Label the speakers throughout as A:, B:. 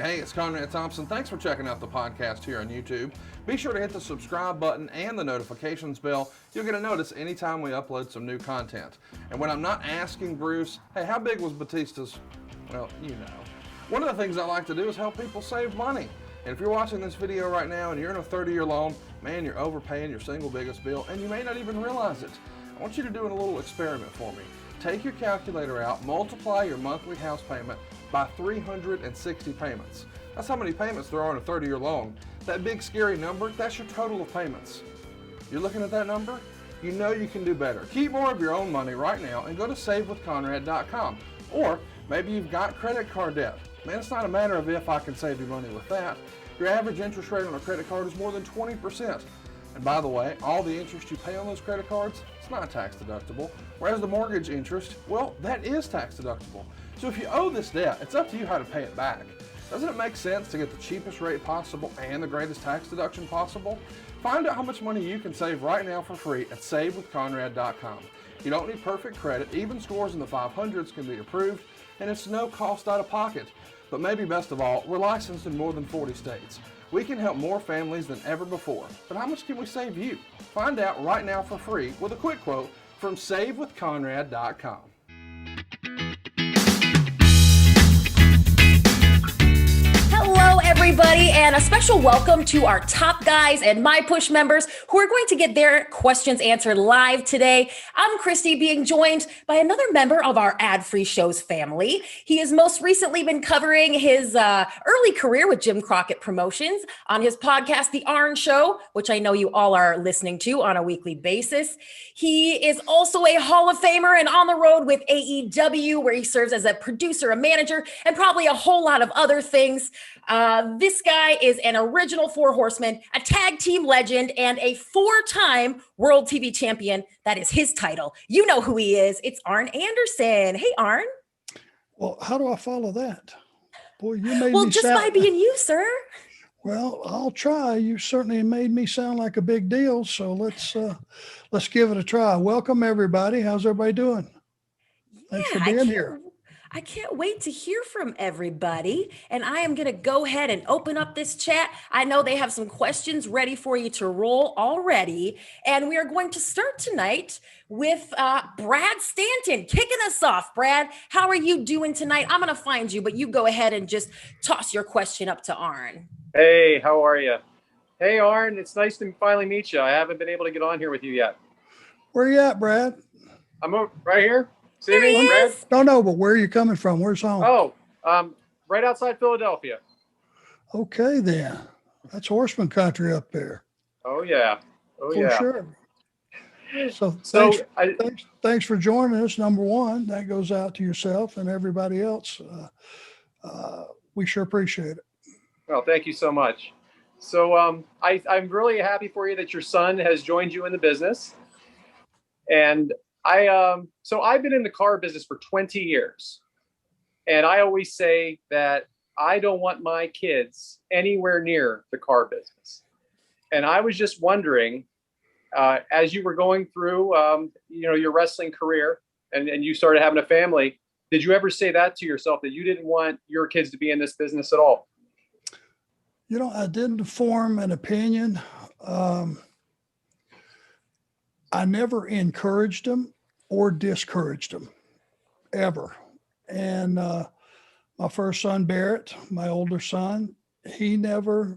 A: Hey, it's Conrad Thompson. Thanks for checking out the podcast here on YouTube. Be sure to hit the subscribe button and the notifications bell. You'll get a notice anytime we upload some new content. And when I'm not asking Bruce, hey, how big was Batista's? Well, you know. One of the things I like to do is help people save money. And if you're watching this video right now and you're in a 30-year loan, man, you're overpaying your single biggest bill and you may not even realize it. I want you to do a little experiment for me. Take your calculator out, multiply your monthly house payment by 360 payments. That's how many payments there are on a 30-year loan. That big scary number, that's your total of payments. You're looking at that number? You know you can do better. Keep more of your own money right now and go to savewithconrad.com. Or maybe you've got credit card debt. Man, it's not a matter of if I can save you money with that. Your average interest rate on a credit card is more than 20%. And by the way, all the interest you pay on those credit cards, it's not tax deductible. Whereas the mortgage interest, well, that is tax deductible. So if you owe this debt, it's up to you how to pay it back. Doesn't it make sense to get the cheapest rate possible and the greatest tax deduction possible? Find out how much money you can save right now for free at savewithconrad.com. You don't need perfect credit. Even scores in the 500s can be approved, and it's no cost out of pocket. But maybe best of all, we're licensed in more than 40 states. We can help more families than ever before. But how much can we save you? Find out right now for free with a quick quote from savewithconrad.com.
B: Hello, everybody, and a special welcome to our top guys and My Push members who are going to get their questions answered live today. I'm Christy, being joined by another member of our ad-free shows family. He has most recently been covering his early career with Jim Crockett Promotions on his podcast, The Arn Show, which I know you all are listening to on a weekly basis. He is also a Hall of Famer and on the road with AEW, where he serves as a producer, a manager, and probably a whole lot of other things. This guy is an original Four Horsemen, a tag team legend, and a four-time World TV champion. That is his title. You know who he is. It's Arn Anderson. Hey, Arn.
C: Well, how do I follow that? Boy, you made
B: Well,
C: me
B: just
C: sound...
B: by being you, sir.
C: Well, I'll try. You certainly made me sound like a big deal. So let's give it a try. Welcome, everybody. How's everybody doing? Thanks for being here.
B: I can't wait to hear from everybody. And I am going to go ahead and open up this chat. I know they have some questions ready for you to roll already. And we are going to start tonight with Brad Stanton kicking us off. Brad, how are you doing tonight? I'm going to find you, but you go ahead and just toss your question up to Arn.
D: Hey, how are you? Hey, Arn, it's nice to finally meet you. I haven't been able to get on here with you yet.
C: Where you at, Brad?
D: I'm right here. See
B: There he
D: me, Brad?
B: is.
C: No, but where are you coming from? Where's home?
D: Right outside Philadelphia.
C: Okay, then. That's horseman country up there.
D: Oh, yeah.
C: For sure. So thanks for joining us. Number one, that goes out to yourself and everybody else. We sure appreciate it.
D: Well, thank you so much. So I'm really happy for you that your son has joined you in the business. And I've been in the car business for 20 years. And I always say that I don't want my kids anywhere near the car business. And I was just wondering, as you were going through, your wrestling career and you started having a family, did you ever say that to yourself, that you didn't want your kids to be in this business at all?
C: I didn't form an opinion. I never encouraged them or discouraged them, ever. And my first son, Barrett, my older son, he never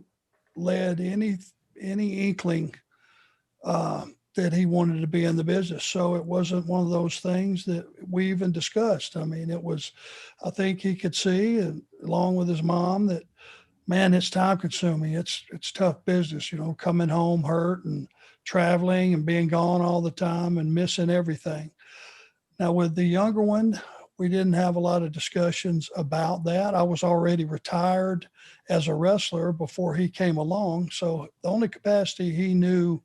C: led any inkling that he wanted to be in the business. So it wasn't one of those things that we even discussed. I mean, I think he could see, and along with his mom, that, man, it's time consuming. It's tough business, coming home hurt and traveling and being gone all the time and missing everything. Now with the younger one, we didn't have a lot of discussions about that. I was already retired as a wrestler before he came along. So the only capacity he knew,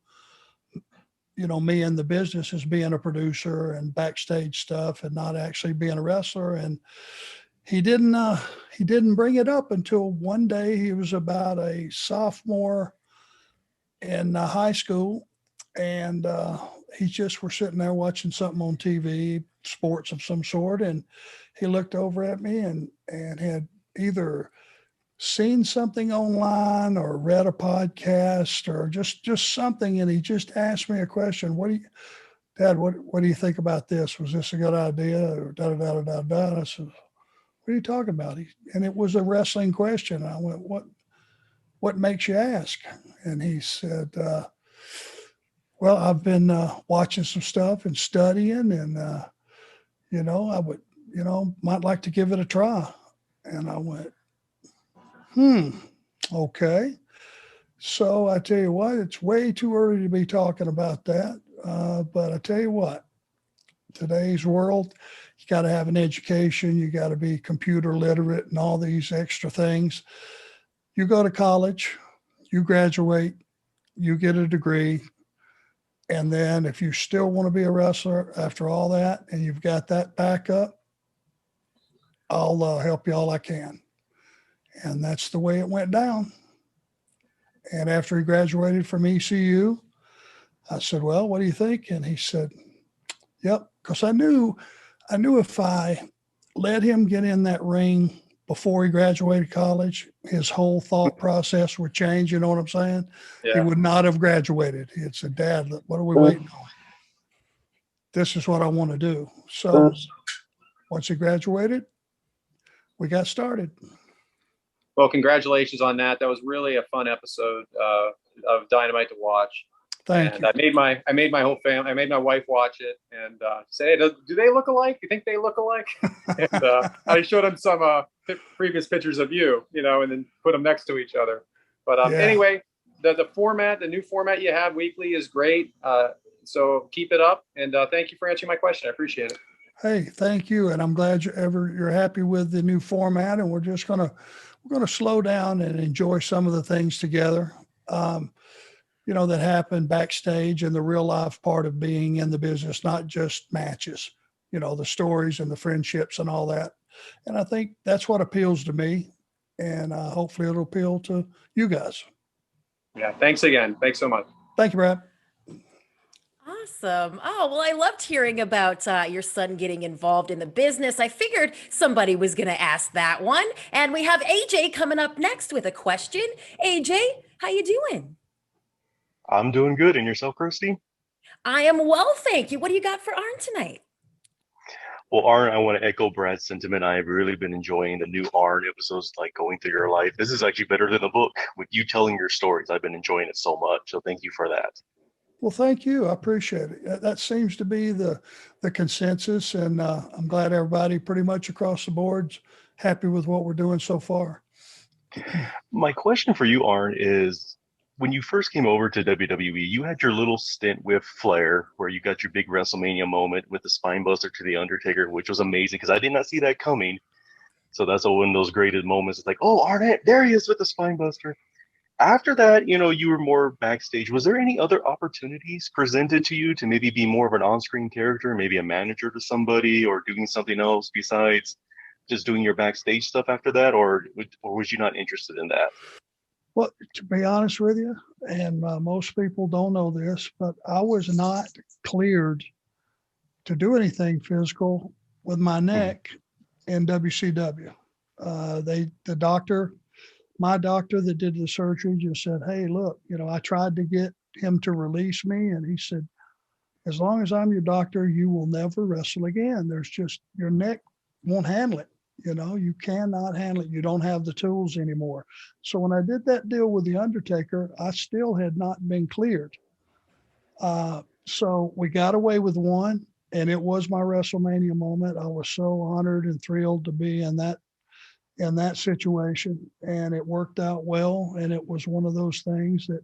C: me in the business is being a producer and backstage stuff and not actually being a wrestler. And he didn't bring it up until one day. He was about a sophomore in high school, and he just were sitting there watching something on TV, sports of some sort, and he looked over at me and had either seen something online or read a podcast or just something, and he just asked me a question. Dad, what do you think about this? Was this a good idea? Or da da da da da da. I said, what are you talking about? And it was a wrestling question. I went, what makes you ask? And he said, well, I've been watching some stuff and studying, and I would, might like to give it a try. And I went, okay. So I tell you what, it's way too early to be talking about that. But I tell you what, today's world, you got to have an education. You got to be computer literate and all these extra things. You go to college, you graduate, you get a degree. And then if you still want to be a wrestler after all that, and you've got that backup, I'll help you all I can. And that's the way it went down. And after he graduated from ECU, I said, well, what do you think? And he said, yep. Because I knew if I let him get in that ring before he graduated college, his whole thought process would change. You know what I'm saying? Yeah. He would not have graduated. He'd said, Dad, what are we waiting on? This is what I want to do. So once he graduated, we got started.
D: Well, congratulations on that. That was really a fun episode of Dynamite to watch.
C: Thank you.
D: I made my whole family. I made my wife watch it and say, hey, do they look alike? You think they look alike? And I showed them some previous pictures of you, and then put them next to each other. But anyway, the new format you have weekly is great. So keep it up, and thank you for answering my question. I appreciate it.
C: Hey, thank you, and I'm glad you're happy with the new format. And we're gonna slow down and enjoy some of the things together. That happen backstage and the real life part of being in the business, not just matches, the stories and the friendships and all that. And I think that's what appeals to me, and hopefully it'll appeal to you guys.
D: Yeah. Thanks again. Thanks so much.
C: Thank you, Brad.
B: Awesome. Oh, well, I loved hearing about your son getting involved in the business. I figured somebody was going to ask that one. And we have AJ coming up next with a question. AJ, how you doing?
E: I'm doing good. And yourself, Christy?
B: I am well, thank you. What do you got for Arn tonight?
E: Well, Arn, I want to echo Brad's sentiment. I've really been enjoying the new Arn episodes, like going through your life. This is actually better than the book with you telling your stories. I've been enjoying it so much. So thank you for that.
C: Well, thank you. I appreciate it. That seems to be the consensus. And I'm glad everybody pretty much across the board's happy with what we're doing so far.
E: My question for you, Arn, is when you first came over to WWE, you had your little stint with Flair where you got your big WrestleMania moment with the spine buster to The Undertaker, which was amazing because I did not see that coming. So that's one of those graded moments. It's like, oh, Arn, there he is with the spine buster. After that, you were more backstage. Was there any other opportunities presented to you to maybe be more of an on-screen character, maybe a manager to somebody or doing something else besides just doing your backstage stuff after that? Or was you not interested in that?
C: Well, to be honest with you, and most people don't know this, but I was not cleared to do anything physical with my neck in WCW. My doctor that did the surgery just said, hey, look, I tried to get him to release me. And he said, as long as I'm your doctor, you will never wrestle again. There's just, your neck won't handle it. You cannot handle it. You don't have the tools anymore. So when I did that deal with The Undertaker, I still had not been cleared. So we got away with one, and it was my WrestleMania moment. I was so honored and thrilled to be in that situation, and it worked out well. And it was one of those things that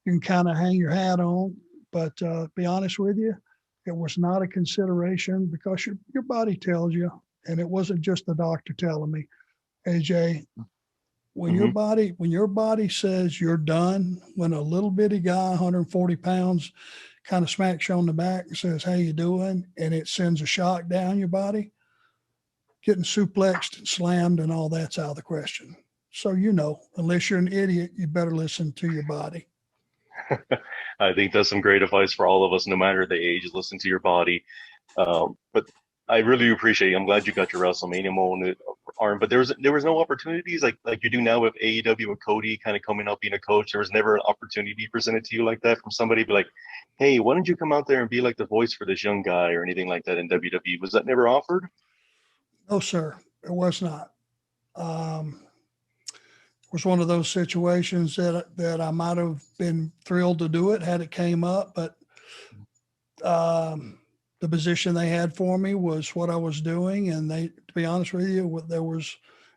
C: you can kind of hang your hat on. But be honest with you, it was not a consideration because your body tells you. And it wasn't just the doctor telling me, AJ, when your body says you're done, when a little bitty guy, 140 pounds, kind of smacks you on the back and says, how you doing? And it sends a shock down your body, getting suplexed and slammed and all that's out of the question. So, unless you're an idiot, you better listen to your body.
E: I think that's some great advice for all of us, no matter the age. Listen to your body. But I really appreciate it. I'm glad you got your WrestleMania moment. Arn, but there was no opportunities like you do now with AEW with Cody kind of coming up being a coach. There was never an opportunity presented to you like that from somebody be like, hey, why don't you come out there and be like the voice for this young guy or anything like that in WWE? Was that never offered?
C: No, sir, it was not. It was one of those situations that I might have been thrilled to do it had it came up, but the position they had for me was what I was doing. And to be honest with you, there was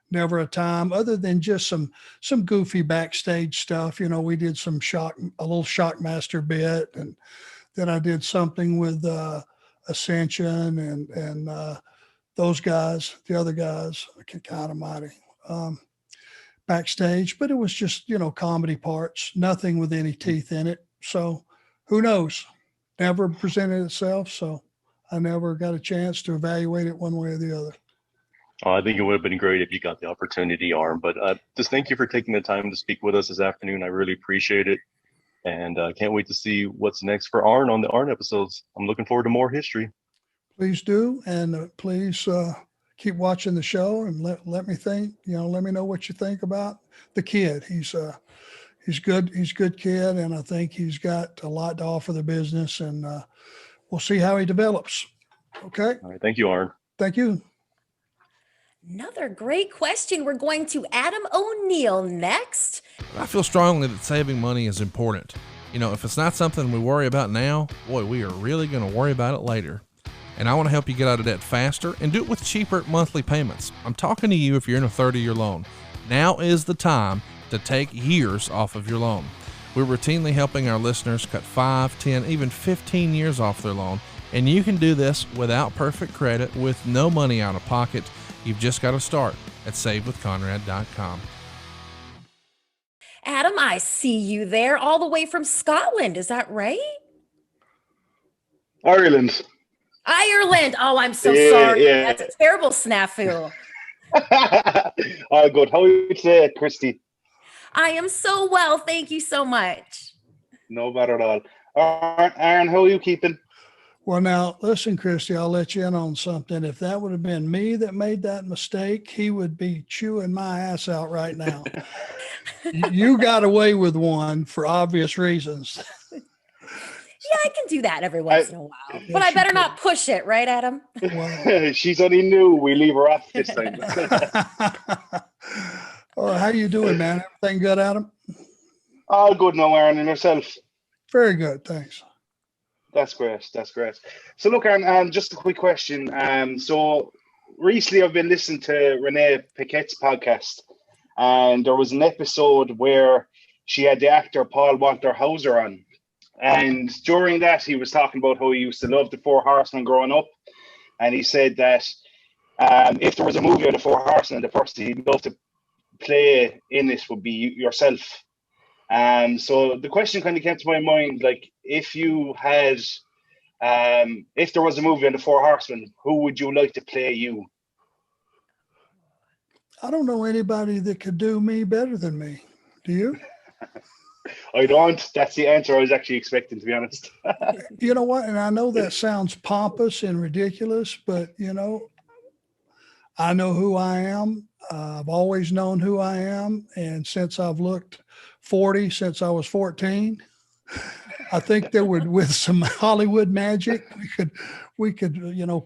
C: never a time other than just some goofy backstage stuff. We did a little Shockmaster bit. And then I did something with Ascension and those guys, the other guys, God almighty, backstage, but it was just, comedy parts, nothing with any teeth in it. So who knows? Never presented itself. So I never got a chance to evaluate it one way or the other.
E: I think it would have been great if you got the opportunity, Arn. But just thank you for taking the time to speak with us this afternoon. I really appreciate it. And I can't wait to see what's next for Arn on the Arn episodes. I'm looking forward to more history.
C: Please do. And please keep watching the show and let me think, let me know what you think about the kid. He's good. He's a good kid. And I think he's got a lot to offer the business, and we'll see how he develops. Okay.
E: All right. Thank you, Arn.
C: Thank you.
B: Another great question. We're going to Adam O'Neill next.
A: I feel strongly that saving money is important. If it's not something we worry about now, boy, we are really going to worry about it later. And I want to help you get out of debt faster and do it with cheaper monthly payments. I'm talking to you if you're in a 30-year loan. Now is the time to take years off of your loan. We're routinely helping our listeners cut 5, 10, even 15 years off their loan. And you can do this without perfect credit with no money out of pocket. You've just got to start at savewithconrad.com.
B: Adam, I see you there all the way from Scotland. Is that right?
F: Ireland.
B: Oh, I'm so sorry.
F: Yeah.
B: That's a terrible snafu.
F: All good. How are you today, Christy?
B: I am so well. Thank you so much.
F: No matter at all. Arn, how are you keeping?
C: Well, now, listen, Christy, I'll let you in on something. If that would have been me that made that mistake, he would be chewing my ass out right now. You got away with one for obvious reasons.
B: Yeah, I can do that every once in a while.
C: Yes,
B: But I better not push it, right, Adam?
C: Well,
F: She's only new. We leave her off this time.
C: all right, how you doing, man? Everything good, Adam?
F: All good now, Arn, and yourself?
C: Very good, thanks.
F: That's great. That's great. So look, Arn, just a quick question. So recently I've been listening to Renee Paquette's podcast, and there was an episode where she had the actor Paul Walter Hauser on. And during that, he was talking about how he used to love the Four Horsemen growing up. And he said that if there was a movie of the Four Horsemen, the person he'd love to play in it would be yourself. So the question kind of came to my mind, like, if you had, if there was a movie on the Four Horsemen, who would you like to play you?
C: I don't know anybody that could do me better than me. Do you?
F: I don't. That's the answer I was actually expecting, to be honest.
C: You know what? And I know that sounds pompous and ridiculous, but, I know who I am. I've always known who I am. And since I've looked 40, since I was 14, I think there would, with some Hollywood magic, we could,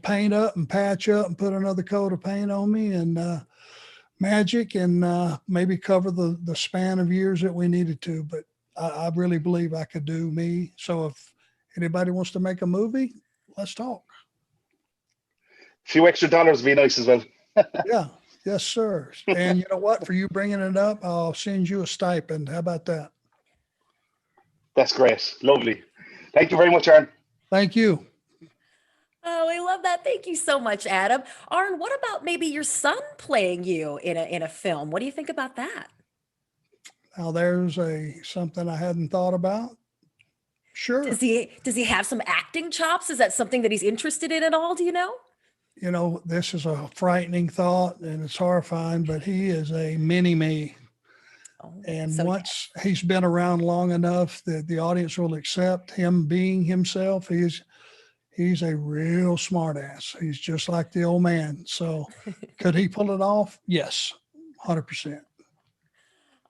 C: paint up and patch up and put another coat of paint on me and magic and maybe cover the span of years that we needed to. But I really believe I could do me. So if anybody wants to make a movie, let's talk.
F: A few extra dollars would be nice as well.
C: Yeah. Yes, sir. And you know what? For you bringing it up, I'll send you a stipend. How about that?
F: That's great. Lovely. Thank you very much, Arn.
C: Thank you.
B: Oh, I love that. Thank you so much, Adam. Arn, what about maybe your son playing you in a film? What do you think about that?
C: Now there's something I hadn't thought about. Sure.
B: Does he have some acting chops? Is that something that he's interested in at all? Do you know?
C: This is a frightening thought and it's horrifying, but he is a mini me.
B: Oh,
C: And
B: so
C: once he's been around long enough that the audience will accept him being himself, He's a real smart ass. He's just like the old man. So could he pull it off? Yes, 100%.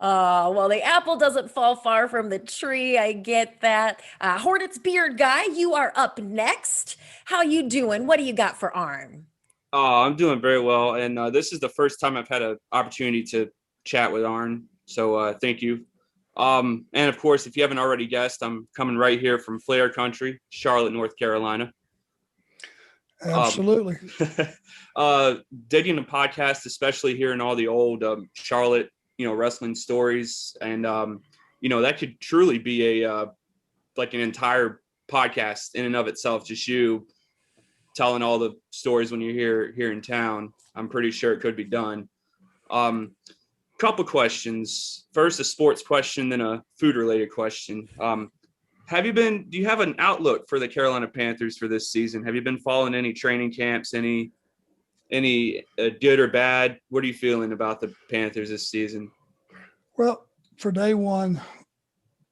B: Well, the apple doesn't fall far from the tree. I get that. Hornets Beard Guy, you are up next. How you doing? What do you got for Arn?
G: I'm doing very well, and this is the first time I've had an opportunity to chat with Arn. So thank you. And of course, if you haven't already guessed, I'm coming right here from Flair Country, Charlotte, North Carolina.
C: Absolutely.
G: Digging the podcast, especially hearing all the old Charlotte, wrestling stories, and that could truly be a like an entire podcast in and of itself. Just you telling all the stories when you're here in town. I'm pretty sure it could be done. Couple questions. First, a sports question, then a food related question. Do you have an outlook for the Carolina Panthers for this season? Have you been following any training camps, any good or bad? What are you feeling about the Panthers this season?
C: Well, for day one,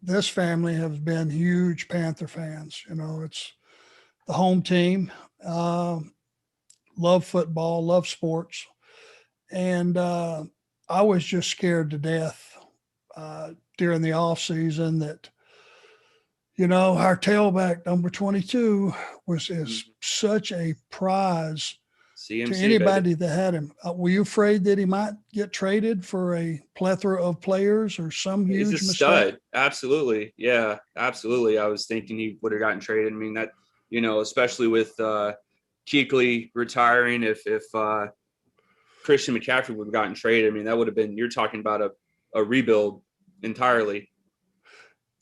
C: this family has been huge Panther fans. It's the home team. Love football, love sports. And I was just scared to death during the off season that, our tailback number 22 is such a prize
G: CMC,
C: to anybody that had him. Were you afraid that he might get traded for a plethora of players or some huge
G: He's a
C: mistake?
G: stud. Absolutely. Yeah, absolutely. I was thinking he would have gotten traded. I mean, that, especially with Kuechly retiring, if Christian McCaffrey would have gotten traded, I mean, that would have been, you're talking about a rebuild entirely.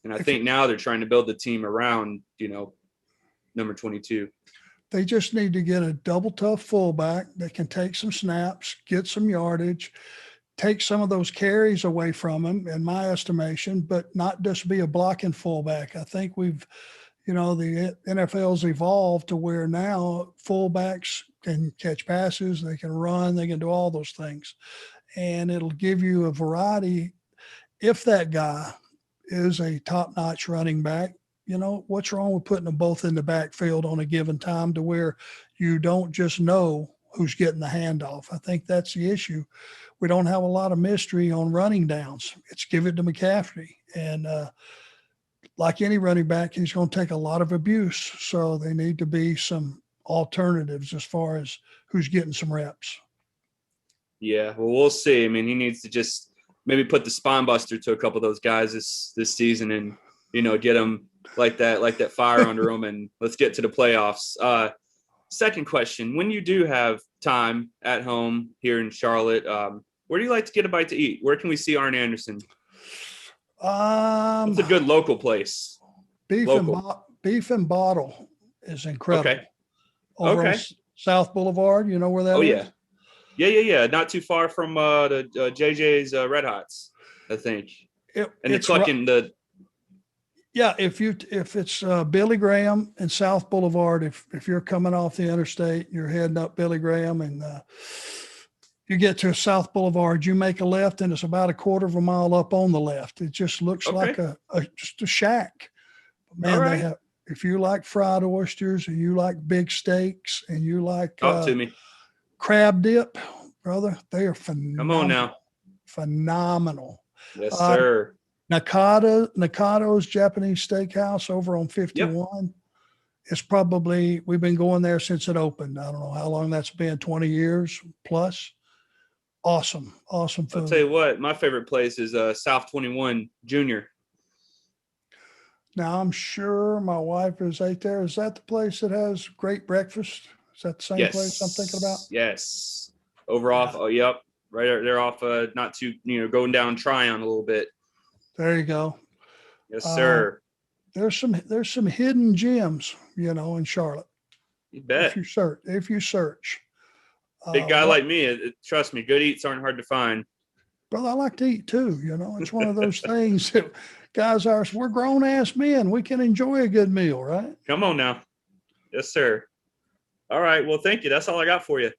G: And I think now they're trying to build the team around, number 22.
C: They just need to get a double tough fullback that can take some snaps, get some yardage, take some of those carries away from him, in my estimation, but not just be a blocking fullback. I think the NFL's evolved to where now fullbacks can catch passes, they can run, they can do all those things. And it'll give you a variety. If that guy is a top-notch running back, what's wrong with putting them both in the backfield on a given time to where you don't just know who's getting the handoff? I think that's the issue. We don't have a lot of mystery on running downs. It's give it to McCaffrey. And like any running back, he's going to take a lot of abuse. So they need to be some alternatives as far as who's getting some reps.
G: Yeah, well, we'll see. I mean, he needs to just maybe put the spine buster to a couple of those guys this season and, get them like that fire under them, and let's get to the playoffs. Second question, when you do have time at home here in Charlotte, where do you like to get a bite to eat? Where can we see Arn Anderson? It's a good local place.
C: Beef and Bottle is incredible.
G: Okay.
C: Over on South Boulevard, you know where that is?
G: Oh, yeah. Yeah. Not too far from the JJ's Red Hots, I think. It's like in the.
C: Yeah, if it's Billy Graham and South Boulevard, if you're coming off the interstate, you're heading up Billy Graham, and you get to South Boulevard, you make a left, and it's about a quarter of a mile up on the left. It just looks like just a shack. Man,
G: right.
C: They have. If you like fried oysters and you like big steaks and you like
G: talk to me.
C: Crab dip, brother, they are phenomenal.
G: Come on now.
C: Phenomenal.
G: Yes, sir.
C: Nakado's Japanese Steakhouse over on 51. Yep. It's probably, we've been going there since it opened. I don't know how long that's been, 20 years plus. Awesome food.
G: I'll tell you what, my favorite place is South 21 Junior.
C: Now, I'm sure my wife is right there. Is that the place that has great breakfast? Is that the same place I'm thinking about?
G: Yes. Off, yep. Right there off, not too, going down Tryon a little bit.
C: There you go.
G: Yes, sir.
C: There's some hidden gems, in Charlotte.
G: You bet.
C: If you search.
G: Big guy like me, trust me, good eats aren't hard to find.
C: Brother, I like to eat too. It's one of those things that guys we're grown ass men. We can enjoy a good meal, right?
G: Come on now. Yes, sir. All right. Well, thank you. That's all I got for you.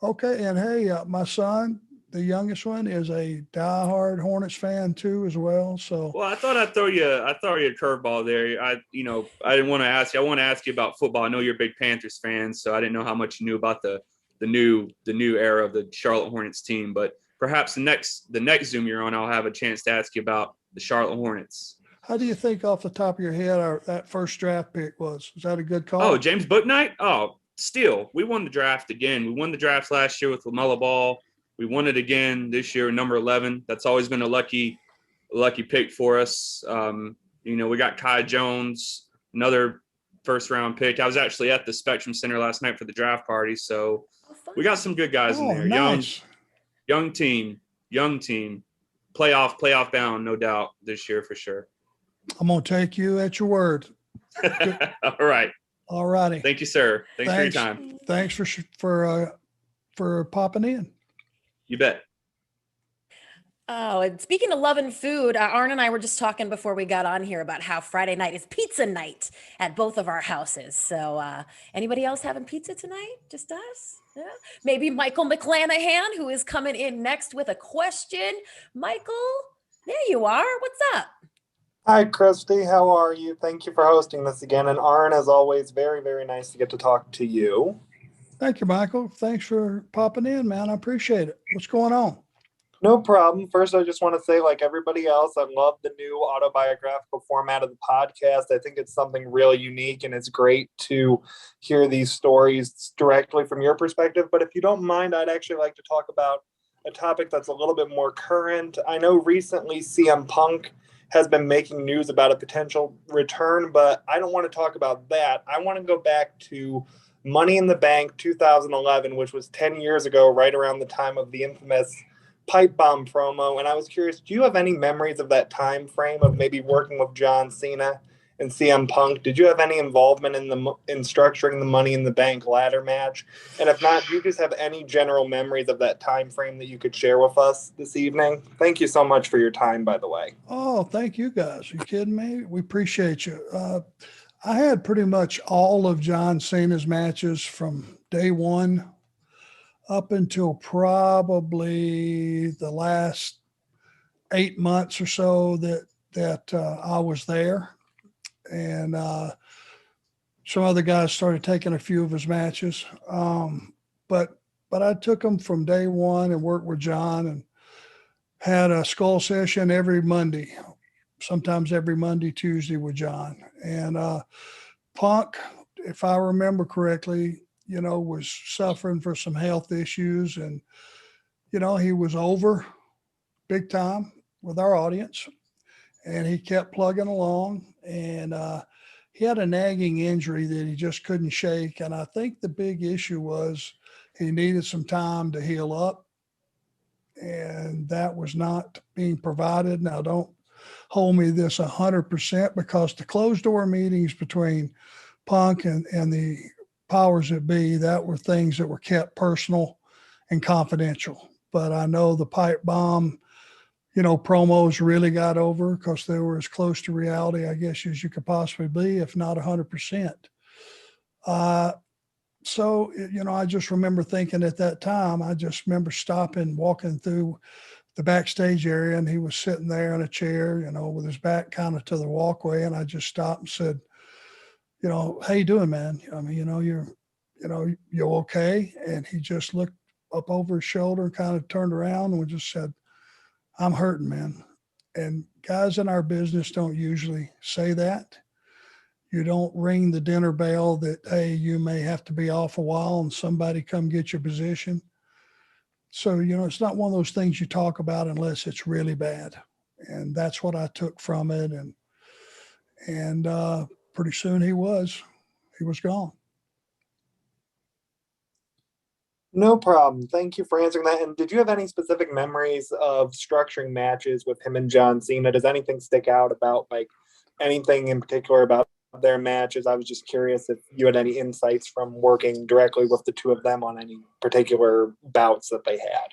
C: Okay. And hey, my son, the youngest one, is a diehard Hornets fan too, as well. So,
G: Well, I thought I'd throw you a curveball there. I didn't want to ask you. I want to ask you about football. I know you're a big Panthers fan, so I didn't know how much you knew about the new era of the Charlotte Hornets team. But perhaps the next Zoom you're on, I'll have a chance to ask you about the Charlotte Hornets.
C: how do you think off the top of your head that first draft pick was? Was that a good call?
G: Oh, James Bouknight? Oh, still, we won the draft again. We won the draft last year with LaMelo Ball. We won it again this year, number 11. That's always been a lucky pick for us. We got Kai Jones, another first-round pick. I was actually at the Spectrum Center last night for the draft party, so we got some good guys in there.
C: Nice.
G: Young team, playoff bound, no doubt this year for sure.
C: I'm gonna take you at your word.
G: All right.
C: All righty.
G: Thank you, sir. Thanks for your time.
C: Thanks for popping in.
G: You bet.
B: Oh, and speaking of loving food, Arn and I were just talking before we got on here about how Friday night is pizza night at both of our houses. So anybody else having pizza tonight? Just us? Yeah. Maybe Michael McClanahan, who is coming in next with a question. Michael, there you are. What's up?
H: Hi, Christy. How are you? Thank you for hosting this again. And Arn, as always, very, very nice to get to talk to you.
C: Thank you, Michael. Thanks for popping in, man. I appreciate it. What's going on?
H: No problem. First, I just want to say, like everybody else, I love the new autobiographical format of the podcast. I think it's something really unique, and it's great to hear these stories directly from your perspective. But if you don't mind, I'd actually like to talk about a topic that's a little bit more current. I know recently CM Punk has been making news about a potential return, but I don't want to talk about that. I want to go back to Money in the Bank 2011, which was 10 years ago, right around the time of the infamous pipe bomb promo. And I was curious, do you have any memories of that time frame of maybe working with John Cena and CM Punk? Did you have any involvement in structuring the Money in the Bank ladder match? And if not, do you just have any general memories of that time frame that you could share with us this evening? Thank you so much for your time, by the way.
C: Oh, thank you guys. Are you kidding me? We appreciate you. I had pretty much all of John Cena's matches from day one up until probably the last 8 months or so that I was there. And some other guys started taking a few of his matches. But I took them from day one and worked with John and had a skull session every Monday, sometimes every Monday, Tuesday with John. And Punk, if I remember correctly, was suffering for some health issues. And, he was over big time with our audience. And he kept plugging along. And he had a nagging injury that he just couldn't shake. And I think the big issue was he needed some time to heal up. And that was not being provided. Now, don't hold me this 100%, because the closed door meetings between Punk and the powers that be, that were things that were kept personal and confidential. But I know the pipe bomb, promos really got over because they were as close to reality, I guess, as you could possibly be, if not 100%. So, I just remember thinking at that time, I just remember walking through the backstage area, and he was sitting there in a chair, with his back kind of to the walkway. And I just stopped and said, how you doing, man? I mean, you're okay. And he just looked up over his shoulder and kind of turned around and just said, I'm hurting, man. And guys in our business don't usually say that. You don't ring the dinner bell that, hey, you may have to be off a while and somebody come get your position. So, it's not one of those things you talk about unless it's really bad. And that's what I took from it. And pretty soon he was gone.
H: No problem. Thank you for answering that. And did you have any specific memories of structuring matches with him and John Cena? Does anything stick out about anything in particular about their matches? I was just curious if you had any insights from working directly with the two of them on any particular bouts that they had.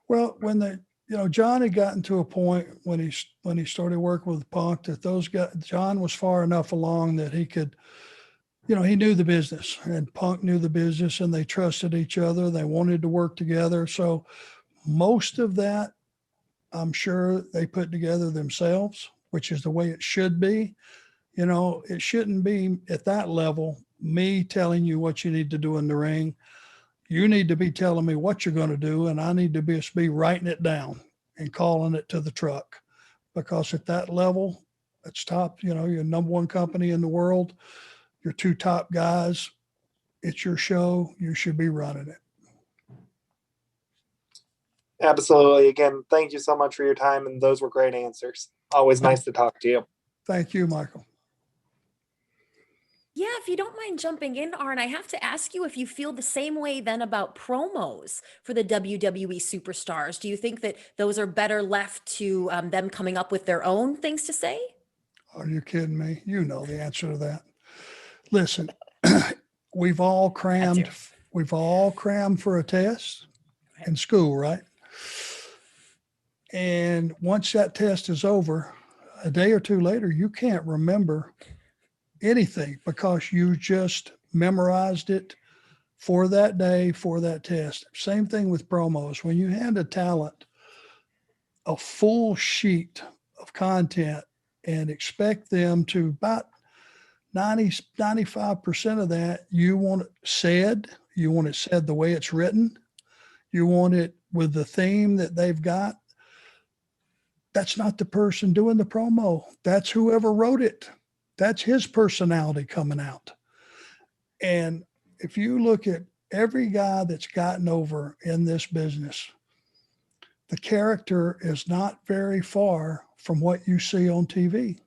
C: Well, when John had gotten to a point when he started working with Punk that John was far enough along that he could, he knew the business and Punk knew the business, and they trusted each other. They wanted to work together. So Most of that, I'm sure they put together themselves, which is the way it should be. You know, it shouldn't be at that level, me telling you what you need to do in the ring. You need to be telling me what you're going to do, and I need to be writing it down and calling it to the truck. Because at that level, it's top, you know, you're number one company in the world, your two top guys, it's your show, you should be running it.
H: Absolutely. Again, thank you so much for your time, and those were great answers. Always nice to talk to you.
C: Thank you, Michael.
B: Yeah, if you don't mind jumping in, Arn, I have to ask you if you feel the same way then about promos for the WWE superstars. Do you think that those are better left to them coming up with their own things to say?
C: Are you kidding me? You know the answer to that. Listen, we've all crammed for a test in school, right? And once that test is over, a day or two later, you can't remember anything because you just memorized it for that day, for that test. Same thing with promos. When you hand a talent a full sheet of content and expect them to about 95% of that, you want it said the way it's written. You want it with the theme that they've got. That's not the person doing the promo. That's whoever wrote it. That's his personality coming out. And if you look at every guy that's gotten over in this business, the character is not very far from what you see on TV.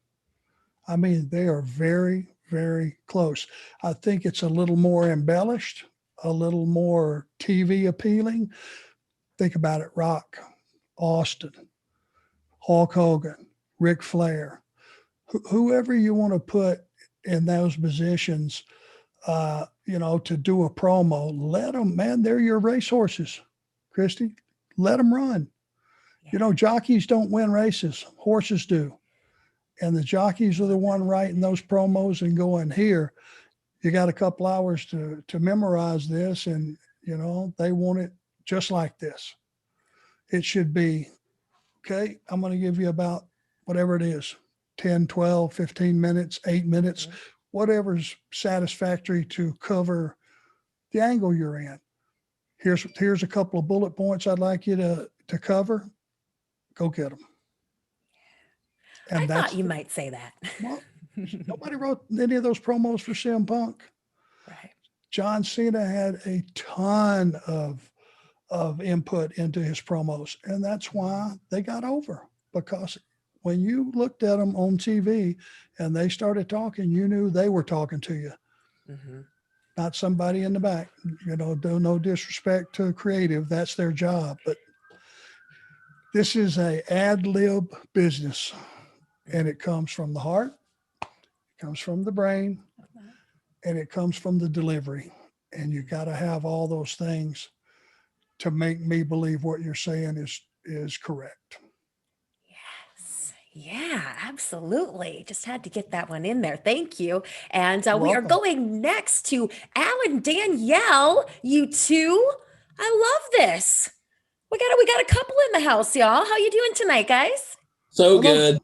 C: I mean, they are very, very close. I think it's a little more embellished, a little more TV appealing. Think about it, Rock, Austin, Hulk Hogan, Ric Flair, whoever you want to put in those positions, to do a promo, let them, man, they're your racehorses, Christy. Let them run. Yeah. You know, jockeys don't win races, horses do. And the jockeys are the one writing those promos and going, here, you got a couple hours to memorize this. And, you know, they want it just like this. It should be, okay, I'm going to give you about whatever it is, 10, 12, 15 minutes, 8 minutes, whatever's satisfactory to cover the angle you're in. Here's a couple of bullet points I'd like you to cover. Go get them. And
B: I thought you might say that.
C: Well, nobody wrote any of those promos for CM Punk.
B: Right.
C: John Cena had a ton of input into his promos, and that's why they got over, because when you looked at them on TV and they started talking, you knew they were talking to you, not somebody in the back. You know, no disrespect to creative, that's their job, but this is a ad lib business, and it comes from the heart, it comes from the brain, and it comes from the delivery, and you got to have all those things to make me believe what you're saying is correct.
B: Yeah, absolutely. Just had to get that one in there. Thank you. And we are
C: welcome.
B: going next to Al and Danielle. You two, I love this. We got a couple in the house, y'all. How you doing tonight, guys?
I: So good.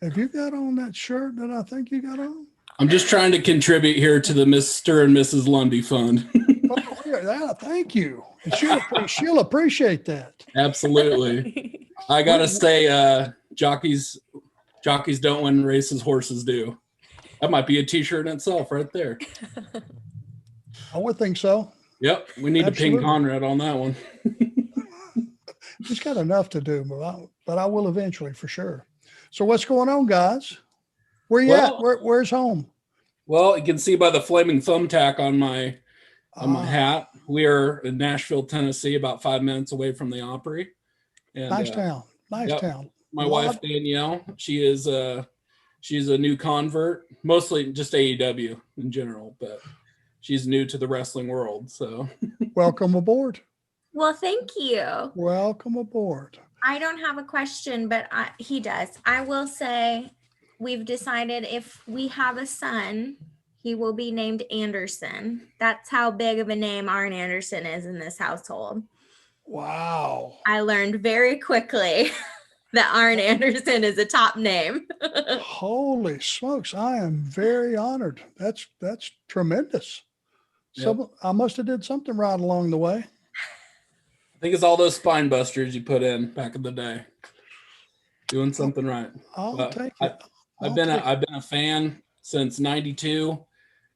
C: Have you got on that shirt that I think you got on?
I: I'm just trying to contribute here to the Mr. and Mrs. Lundy Fund.
C: Oh, yeah, thank you. And she'll appreciate that.
I: Absolutely. I gotta say, jockeys don't win races, horses do. That might be a t-shirt in itself right there.
C: I would think so.
I: Yep, we need to ping Conrad on that one.
C: He's got enough to do, but I will eventually for sure. So what's going on, guys? Where you at? Where's home?
I: Well, you can see by the flaming thumbtack on my hat. We are in Nashville, Tennessee, about 5 minutes away from the Opry. And,
C: nice town. Nice town.
I: My wife Danielle, she's a new convert, mostly just AEW in general, but she's new to the wrestling world. So
C: welcome aboard.
J: Well, thank you.
C: Welcome aboard.
J: I don't have a question, but he does. I will say we've decided if we have a son, he will be named Anderson. That's how big of a name Arn Anderson is in this household.
C: Wow.
J: I learned very quickly that Arn Anderson is a top name.
C: Holy smokes. I am very honored. That's tremendous. So I must have did something right along the way.
I: I think it's all those spine busters you put in back in the day. Doing something right.
C: I'll take it.
I: I've been a fan since '92,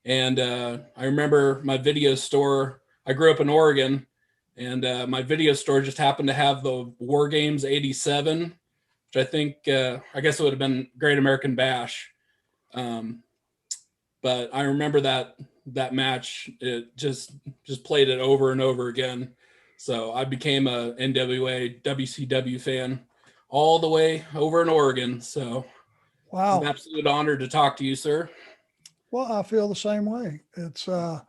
I: and I remember my video store. I grew up in Oregon, and my video store just happened to have the War Games '87, which I think I guess it would have been Great American Bash. But I remember that match. It just played it over and over again. So I became a NWA WCW fan all the way over in Oregon. So
C: wow,
I: it's an absolute honor to talk to you, sir.
C: Well, I feel the same way. It's for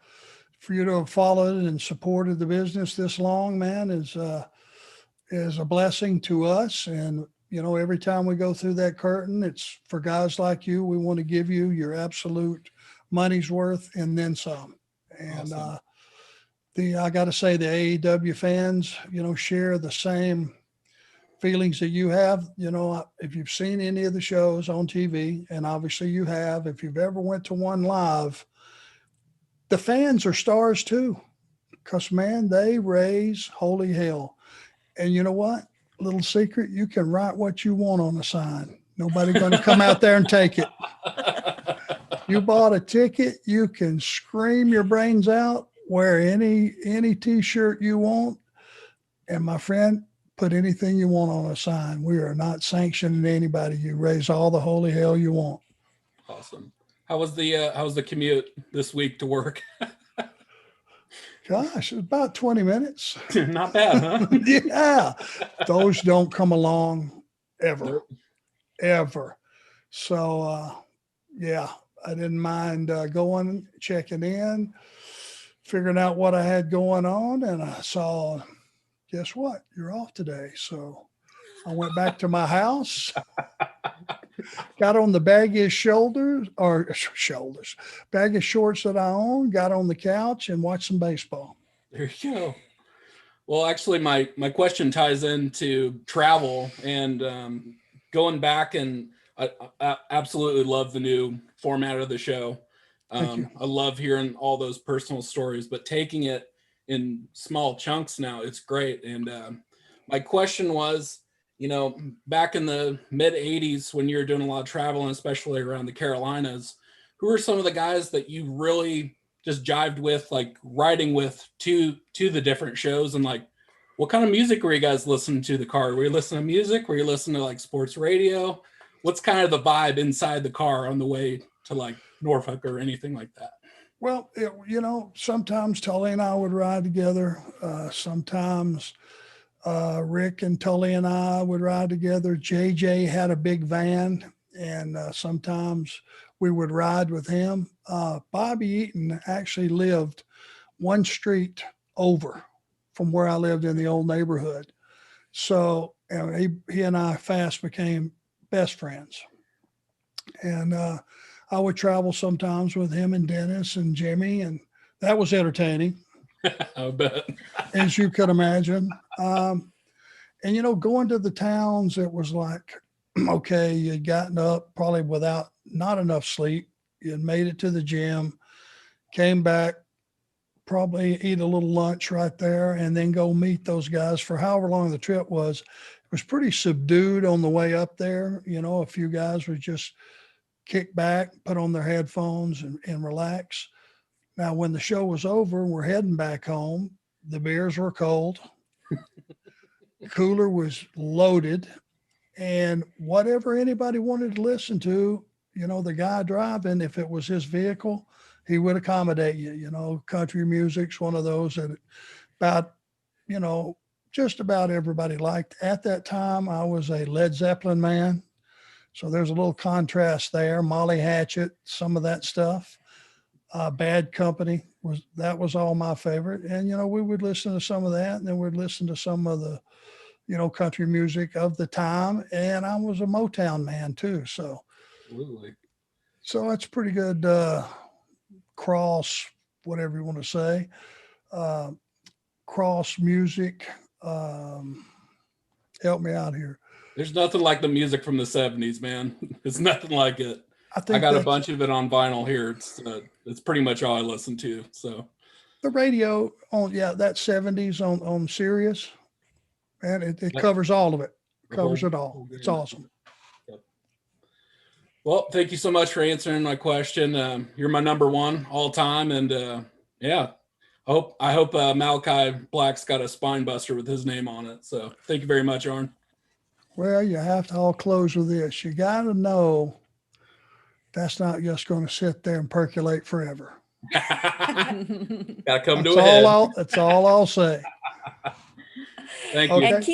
C: you to have followed and supported the business this long, man, is a blessing to us. And you know, every time we go through that curtain, it's for guys like you. We want to give you your absolute money's worth and then some. And
I: Awesome.
C: I got to say, the AEW fans, you know, share the same feelings that you have. You know, if you've seen any of the shows on TV, and obviously you have, if you've ever went to one live, the fans are stars too, because man, they raise holy hell. And you know what? Little secret, you can write what you want on a sign. Nobody's going to come out there and take it. You bought a ticket, you can scream your brains out, wear any t-shirt you want, and my friend, put anything you want on a sign. We are not sanctioning anybody. You raise all the holy hell you want.
I: Awesome. How was the commute this week to work?
C: Gosh, it was about 20 minutes.
I: Not bad, huh?
C: Yeah. Those don't come along ever. So, yeah, I didn't mind going, checking in, figuring out what I had going on. And I saw, guess what? You're off today. So I went back to my house, got on the baggiest baggiest shorts that I own, got on the couch and watched some baseball.
I: There you go. Well, actually, my question ties into travel and going back, and I absolutely love the new format of the show. I love hearing all those personal stories, but taking it in small chunks now, it's great. And my question was, you know, back in the mid 80s when you were doing a lot of travel, and especially around the Carolinas, who are some of the guys that you really just jived with, like riding with to the different shows? And like, what kind of music were you guys listening to in the car? Were you listening to music? Were you listening to like sports radio? What's kind of the vibe inside the car on the way to like Norfolk or anything like that?
C: Well, you know, sometimes Tully and I would ride together. Sometimes Rick and Tully and I would ride together. JJ had a big van, and sometimes we would ride with him. Bobby Eaton actually lived one street over from where I lived in the old neighborhood. So he and I fast became best friends. And I would travel sometimes with him and Dennis and Jimmy, and that was entertaining.
I: I bet.
C: As you could imagine. And, you know, going to the towns, it was like, okay, you'd gotten up probably without not enough sleep. You'd made it to the gym, came back, probably eat a little lunch right there, and then go meet those guys for however long the trip was. It was pretty subdued on the way up there. You know, a few guys would just kick back, put on their headphones and relax. Now, when the show was over and we're heading back home, the beers were cold. Cooler was loaded, and whatever anybody wanted to listen to, you know, the guy driving, if it was his vehicle, he would accommodate you. You know, country music's one of those that about, you know, just about everybody liked. At that time, I was a Led Zeppelin man. So there's a little contrast there. Molly Hatchet, some of that stuff. Bad Company was all my favorite. And, you know, we would listen to some of that, and then we'd listen to some of the, you know, country music of the time. And I was a Motown man too. So,
I: Absolutely.
C: So that's pretty good cross, whatever you want to say, cross music Help me out here.
I: There's nothing like the music from the 70s, man. It's nothing like it.
C: I
I: I got a
C: that's
I: bunch of it on vinyl here. It's pretty much all I listen to. So
C: the radio on, that 70s on Sirius, and it
I: Yep.
C: covers all of it.
I: The
C: Covers
I: whole-
C: it all.
I: whole
C: It's
I: gamut.
C: awesome.
I: Well, thank you so much for answering my question. You're my number one all time, and yeah, I hope Malachi Black's got a spine buster with his name on it. So thank you very much, Arn.
C: Well, you have to all close with this. You got to know that's not just going to sit there and percolate forever.
I: Gotta come to
C: That's
I: a head.
C: That's all I'll say.
I: Thank you.
C: Okay.
B: And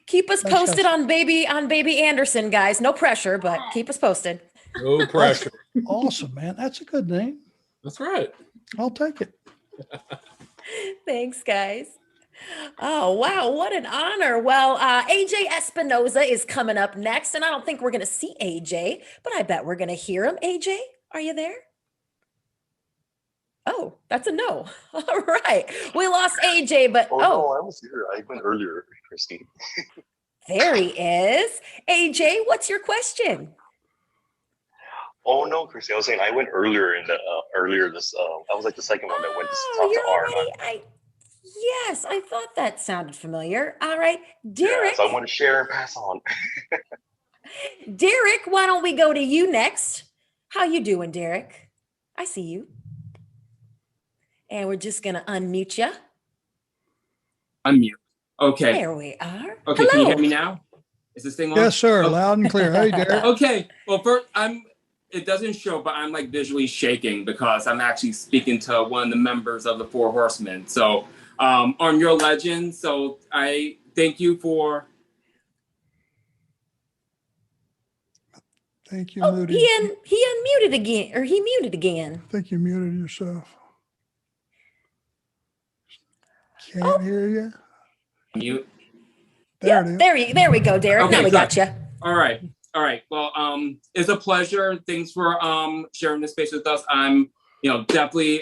B: keep us
C: Thanks,
B: posted
C: guys.
B: on baby Anderson, guys. No pressure, but keep us posted.
I: No pressure.
C: Awesome, man. That's a good name.
I: That's right.
C: I'll take it.
B: Thanks, guys. Oh, wow. What an honor. Well, AJ Espinoza is coming up next, and I don't think we're going to see AJ, but I bet we're going to hear him. AJ, are you there? Oh, that's a no. All right. We lost AJ, but
E: No, I was here. I went earlier, Christy.
B: there he is. AJ, what's your question?
E: Oh no, Christy. I was saying I went earlier in the earlier this. I was like the second one that went to
B: Oh,
E: talk
B: you're
E: to Arn.
B: already. Yes, I thought that sounded familiar. All right,
E: Yeah,
B: Derek.
E: so I want to share and pass on.
B: Derek, why don't we go to you next? How you doing, Derek? I see you. And we're just gonna unmute you.
K: Unmute. Okay.
B: There we are.
K: Okay.
B: Hello.
K: Can you hear me now? Is this thing on?
C: Yes, sir.
K: Oh.
C: Loud and clear. Hey, Derek.
K: Okay. Well, first, it doesn't show, but I'm like visually shaking because I'm actually speaking to one of the members of the Four Horsemen. So, on your legend. So I thank you for.
C: Think you
B: Oh,
C: muted.
B: he unmuted again, or he muted again.
C: I think you muted yourself. Can't
B: Oh.
C: hear you.
K: Mute.
C: There it is.
B: There we go, Derek.
K: Okay,
B: now we
K: good.
B: got you.
K: All right. All right. Well, it's a pleasure. Thanks for sharing this space with us. I'm, definitely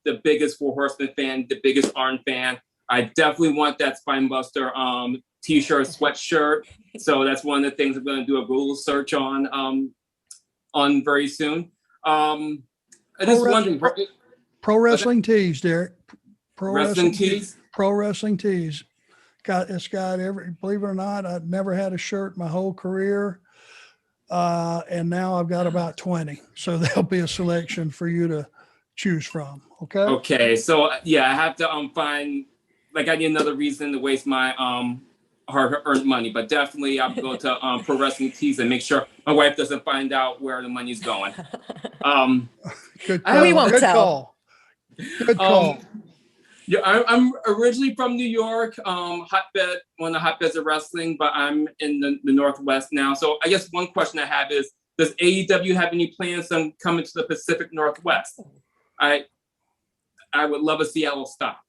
K: the biggest Four Horsemen fan, the biggest Arn fan. I definitely want that Spinebuster t-shirt, sweatshirt. So that's one of the things I'm going to do a Google search on very soon. I just wondering.
C: Pro wrestling tees, Derek. Pro
K: Wrestling tees?
C: Pro wrestling tees. It's got believe it or not, I've never had a shirt my whole career. And now I've got about 20. So there'll be a selection for you to choose from. Okay.
K: Okay. So yeah, I have to find, like, I need another reason to waste my hard-earned money, but definitely I'll go to Pro Wrestling Tees and make sure my wife doesn't find out where the money's going.
C: Good call.
B: We won't
C: Good
B: tell.
C: call. Good call.
K: Yeah, I'm originally from New York, hotbed, one of the hotbeds of wrestling, but I'm in the Northwest now. So I guess one question I have is, does AEW have any plans on coming to the Pacific Northwest? I would love a Seattle stop.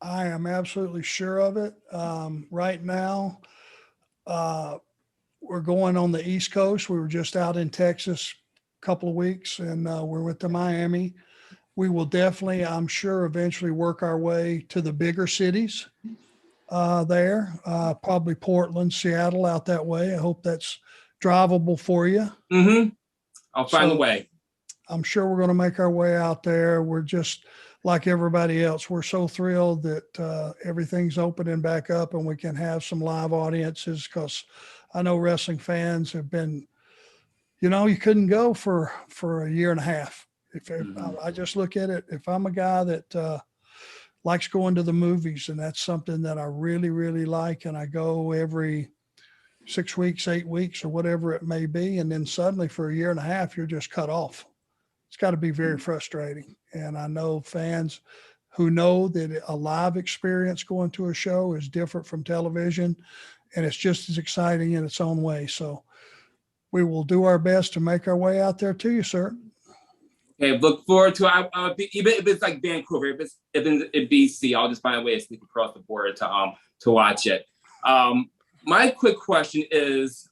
C: I am absolutely sure of it. Right now, we're going on the East Coast. We were just out in Texas a couple of weeks, and we're with the Miami. We will definitely, I'm sure, eventually work our way to the bigger cities there, probably Portland, Seattle, out that way. I hope that's drivable for you.
K: Mm-hmm. I'll find a way.
C: I'm sure we're going to make our way out there. We're just like everybody else. We're so thrilled that everything's opening back up and we can have some live audiences, because I know wrestling fans have been, you couldn't go for a year and a half. I just look at it, if I'm a guy that likes going to the movies, and that's something that I really, really like, and I go every 6 weeks, 8 weeks, or whatever it may be, and then suddenly for a year and a half, you're just cut off. It's got to be very frustrating. And I know fans who know that a live experience going to a show is different from television, and it's just as exciting in its own way. So we will do our best to make our way out there to you, sir.
K: Okay, look forward to it. Even if it's like Vancouver, if it's in BC, I'll just find a way to sneak across the border to watch it. My quick question is,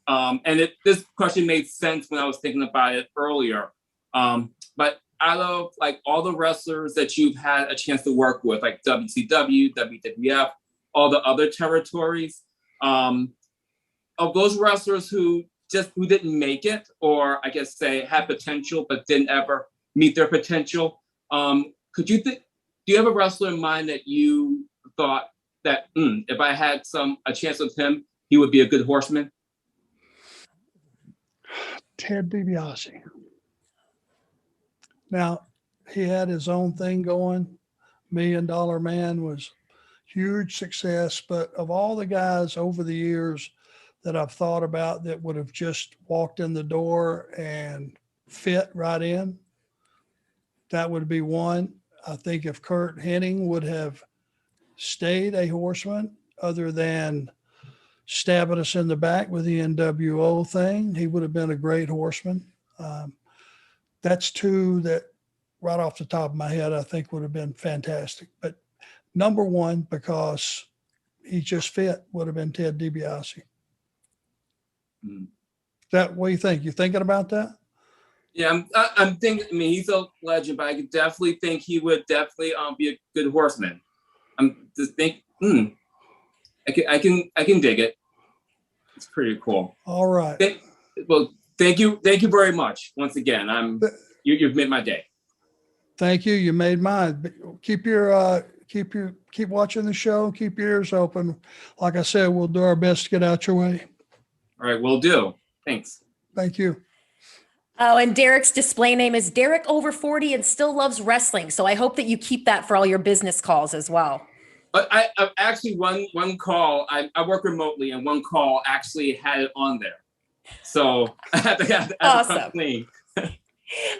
K: this question made sense when I was thinking about it earlier. But out of like all the wrestlers that you've had a chance to work with, like WCW, WWF, all the other territories. Of those wrestlers who didn't make it, or I guess say had potential but didn't ever meet their potential, do you have a wrestler in mind that you thought that if I had a chance with him, he would be a good horseman?
C: Ted DiBiase. Now, he had his own thing going. $1 Million Man was huge success, but of all the guys over the years that I've thought about that would have just walked in the door and fit right in, that would be one. I think if Curt Hennig would have stayed a horseman, other than stabbing us in the back with the NWO thing, he would have been a great horseman. That's two that right off the top of my head, I think would have been fantastic. But number one, because he just fit, would have been Ted DiBiase. That what do you think? You thinking about that?
K: Yeah, I'm thinking. I mean, he's a legend, but I could definitely think he would definitely be a good horseman. I'm just think. I can dig it. It's pretty cool.
C: All right.
K: Thank you very much once again. You've made my day.
C: Thank you. You made mine. Keep watching the show. Keep your ears open. Like I said, we'll do our best to get out your way.
K: All right, will do. Thanks.
C: Thank you.
B: Oh, and Derek's display name is Derek over 40 and still loves wrestling. So I hope that you keep that for all your business calls as well.
K: But I've actually one call. I work remotely, and one call actually had it on there. So I had to have
B: awesome.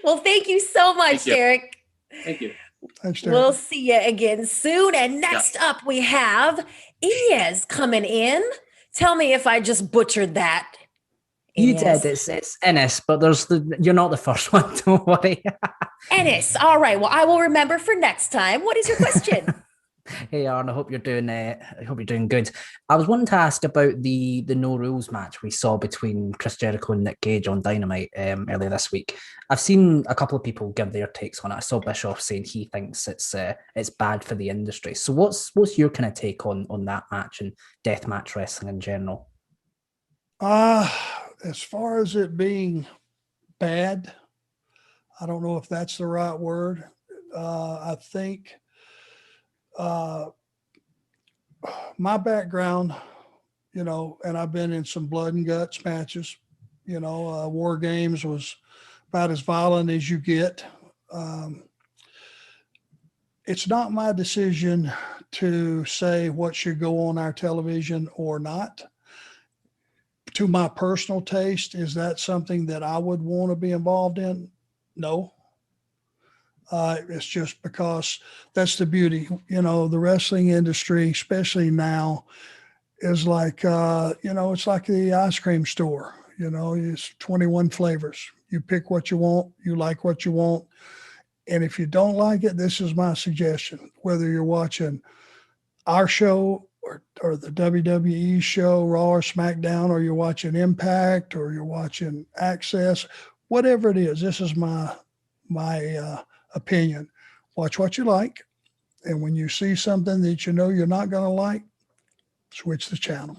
B: Well, thank you so much, Derek.
K: Thank you.
C: Thanks, Derek.
B: We'll see you again soon. And next up, we have Inez coming in. Tell me if I just butchered that.
L: You did. It's Ennis, but you're not the first one. Don't worry.
B: Ennis. All right. Well, I will remember for next time. What is your question?
L: Hey, Arn. I hope you're doing good. I was wanting to ask about the no rules match we saw between Chris Jericho and Nick Gage on Dynamite earlier this week. I've seen a couple of people give their takes on it. I saw Bischoff saying he thinks it's bad for the industry. So what's your kind of take on that match and deathmatch wrestling in general?
C: As far as it being bad, I don't know if that's the right word. I think my background, and I've been in some blood and guts matches, War Games was about as violent as you get. It's not my decision to say what should go on our television or not. To my personal taste, is that something that I would want to be involved in? No. It's just because that's the beauty. The wrestling industry, especially now, is like, it's like the ice cream store. It's 21 flavors. You pick what you want. You like what you want. And if you don't like it, this is my suggestion. Whether you're watching our show or the WWE show, Raw or SmackDown, or you're watching Impact, or you're watching Access, whatever it is, this is my opinion. Watch what you like, and when you see something that you're not going to like, switch the channel,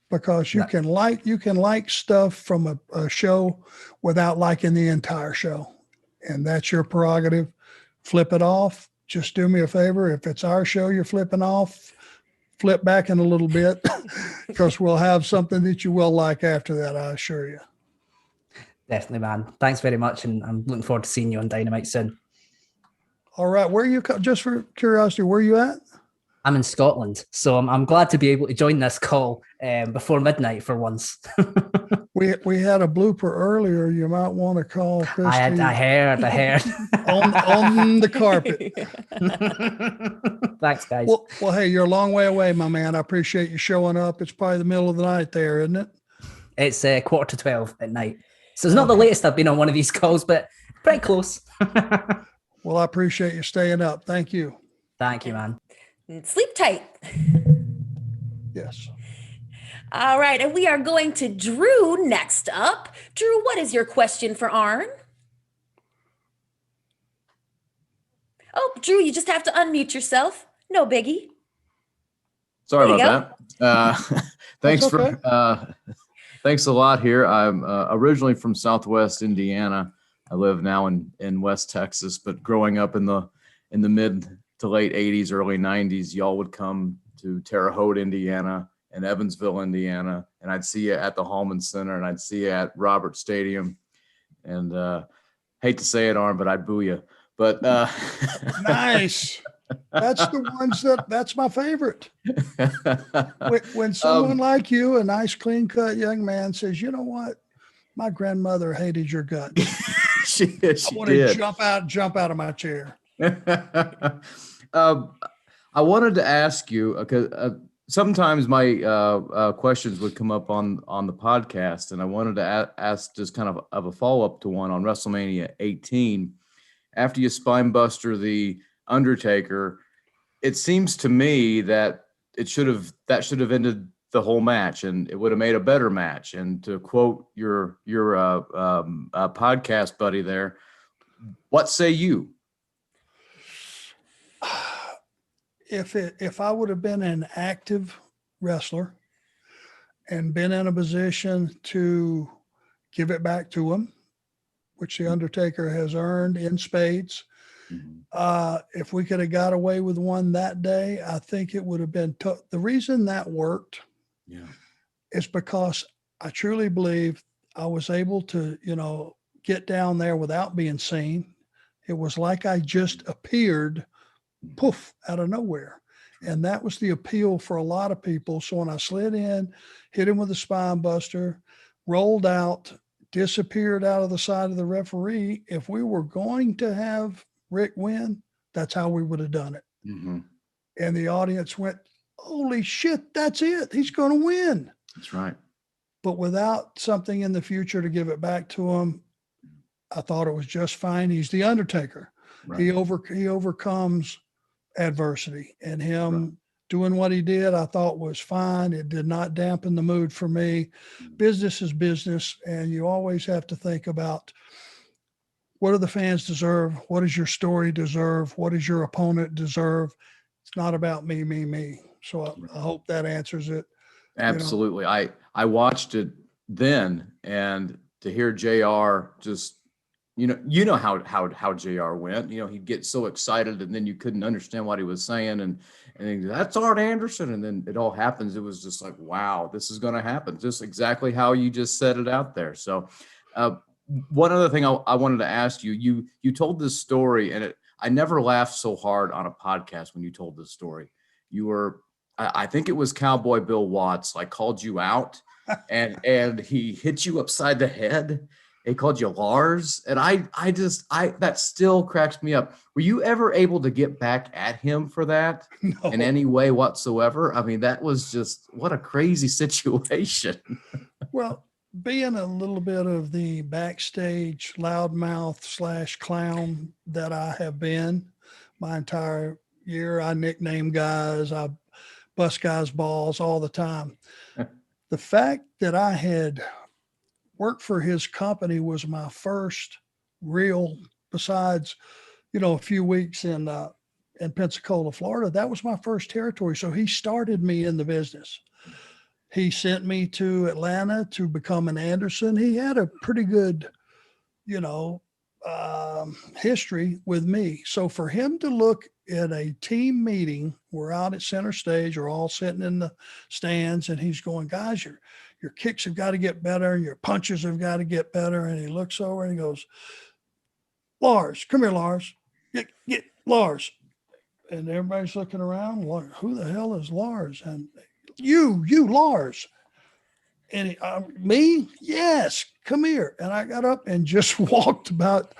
C: because you can like stuff from a show without liking the entire show, and that's your prerogative. Flip it off. Just do me a favor. If it's our show you're flipping off, flip back in a little bit, because we'll have something that you will like after that, I assure you.
L: Definitely, man. Thanks very much, and I'm looking forward to seeing you on Dynamite soon.
C: All right. Where are you, just for curiosity, where are you at?
L: I'm in Scotland, so I'm glad to be able to join this call before midnight for once.
C: We had a blooper earlier. You might want to call Christy.
L: I heard.
C: on the carpet.
L: Thanks, guys.
C: Well, hey, you're a long way away, my man. I appreciate you showing up. It's probably the middle of the night there, isn't it?
L: It's 11:45 at night. So it's not the latest I've been on one of these calls, but pretty close.
C: Well, I appreciate you staying up. Thank you.
L: Thank you, man.
B: Sleep tight.
C: Yes.
B: All right. And we are going to Drew next up. Drew, what is your question for Arn? Oh, Drew, you just have to unmute yourself. No biggie.
M: Sorry
B: There you
M: about that. Thanks
C: That's okay.
M: for thanks a lot here. I'm originally from Southwest Indiana. I live now in West Texas, but growing up in the mid to late 80s, early 90s, y'all would come to Terre Haute, Indiana, and Evansville, Indiana, and I'd see you at the Hallman Center, and I'd see you at Roberts Stadium. And hate to say it, Arn, but I'd boo you. But
C: Nice. That's the ones that's my favorite. When someone like you, a nice, clean cut young man, says, you know what? My grandmother hated your guts.
M: she
C: I want to
M: did.
C: jump out of my chair.
M: I wanted to ask you, because sometimes my questions would come up on the podcast, and I wanted to ask just kind of a follow-up to one on WrestleMania 18. After you spine buster the Undertaker, it seems to me that should have ended the whole match, and it would have made a better match. And to quote your podcast buddy there, what say you?
C: If I would have been an active wrestler and been in a position to give it back to him, which the Undertaker has earned in spades, if we could have got away with one that day, I think it would have been the reason that worked is because I truly believe I was able to, get down there without being seen. It was like I just appeared, poof, out of nowhere. And that was the appeal for a lot of people. So when I slid in, hit him with a spine buster, rolled out, disappeared out of the side of the referee, if we were going to have Rick win, that's how we would have done it.
M: Mm-hmm.
C: And the audience went, holy shit, that's it. He's going to win.
M: That's right.
C: But without something in the future to give it back to him, I thought it was just fine. He's the Undertaker. Right. He overcomes adversity, and him doing what he did, I thought was fine. It did not dampen the mood for me. Business is business, and you always have to think about what do the fans deserve? What does your story deserve? What does your opponent deserve? It's not about me. So I hope that answers it.
M: Absolutely. I watched it then, and to hear JR just, you know how JR went. He'd get so excited, and then you couldn't understand what he was saying, and that's Arn Anderson, and then it all happens. It was just like, wow, this is going to happen, just exactly how you just said it out there. So, one other thing I wanted to ask you, you told this story, and I never laughed so hard on a podcast when you told this story. You were, I think it was Cowboy Bill Watts, called you out, and he hit you upside the head. He called you Lars, and I that still cracks me up. Were you ever able to get back at him for that in any way whatsoever? I mean, that was just, what a crazy situation.
C: Well, being a little bit of the backstage loudmouth / clown that I have been my entire year, I nickname guys, I bust guys' balls all the time. The fact that I had worked for his company was my first real, besides, a few weeks in Pensacola, Florida, that was my first territory. So he started me in the business. He sent me to Atlanta to become an Anderson. He had a pretty good, history with me. So for him to look at a team meeting, we're out at center stage, we're all sitting in the stands, and he's going, guys, your kicks have got to get better, and your punches have got to get better. And he looks over and he goes, Lars, come here, Lars. Get Lars. And everybody's looking around. Who the hell is Lars? And you, Lars. And me? Yes, come here. And I got up and just walked about,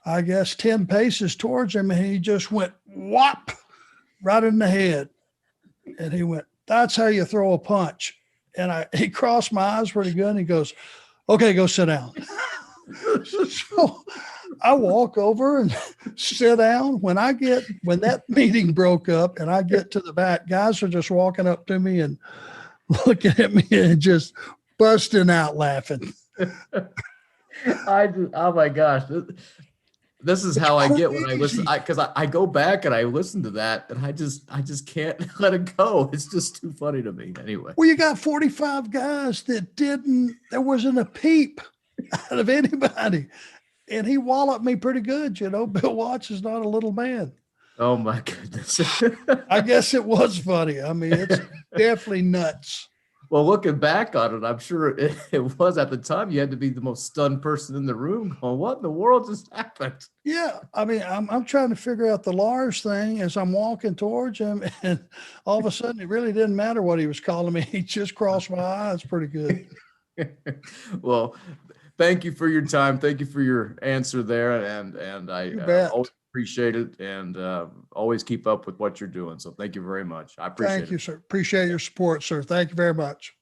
C: 10 paces towards him. And he just went whop right in the head. And he went, that's how you throw a punch. And he crossed my eyes pretty good. And he goes, okay, go sit down. So I walk over and sit down. When that meeting broke up and I get to the back, guys are just walking up to me and looking at me and just busting out laughing.
M: Oh my gosh. this is how I get when I listen. Because I go back and I listen to that, and I just can't let it go. It's just too funny to me. Anyway.
C: Well, you got 45 guys that there wasn't a peep out of anybody. And he walloped me pretty good. Bill Watts is not a little man.
M: Oh my goodness.
C: I guess it was funny. I mean, it's definitely nuts.
M: Well, looking back on it, I'm sure it was at the time. You had to be the most stunned person in the room going, what in the world just happened?
C: Yeah. I mean, I'm trying to figure out the Lars thing as I'm walking towards him. And all of a sudden, it really didn't matter what he was calling me. He just crossed my eyes pretty good.
M: Well, thank you for your time. Thank you for your answer there. And I always appreciate it, and always keep up with what you're doing. So thank you very much. I appreciate it.
C: Thank you, sir. Appreciate your support, sir. Thank you very much.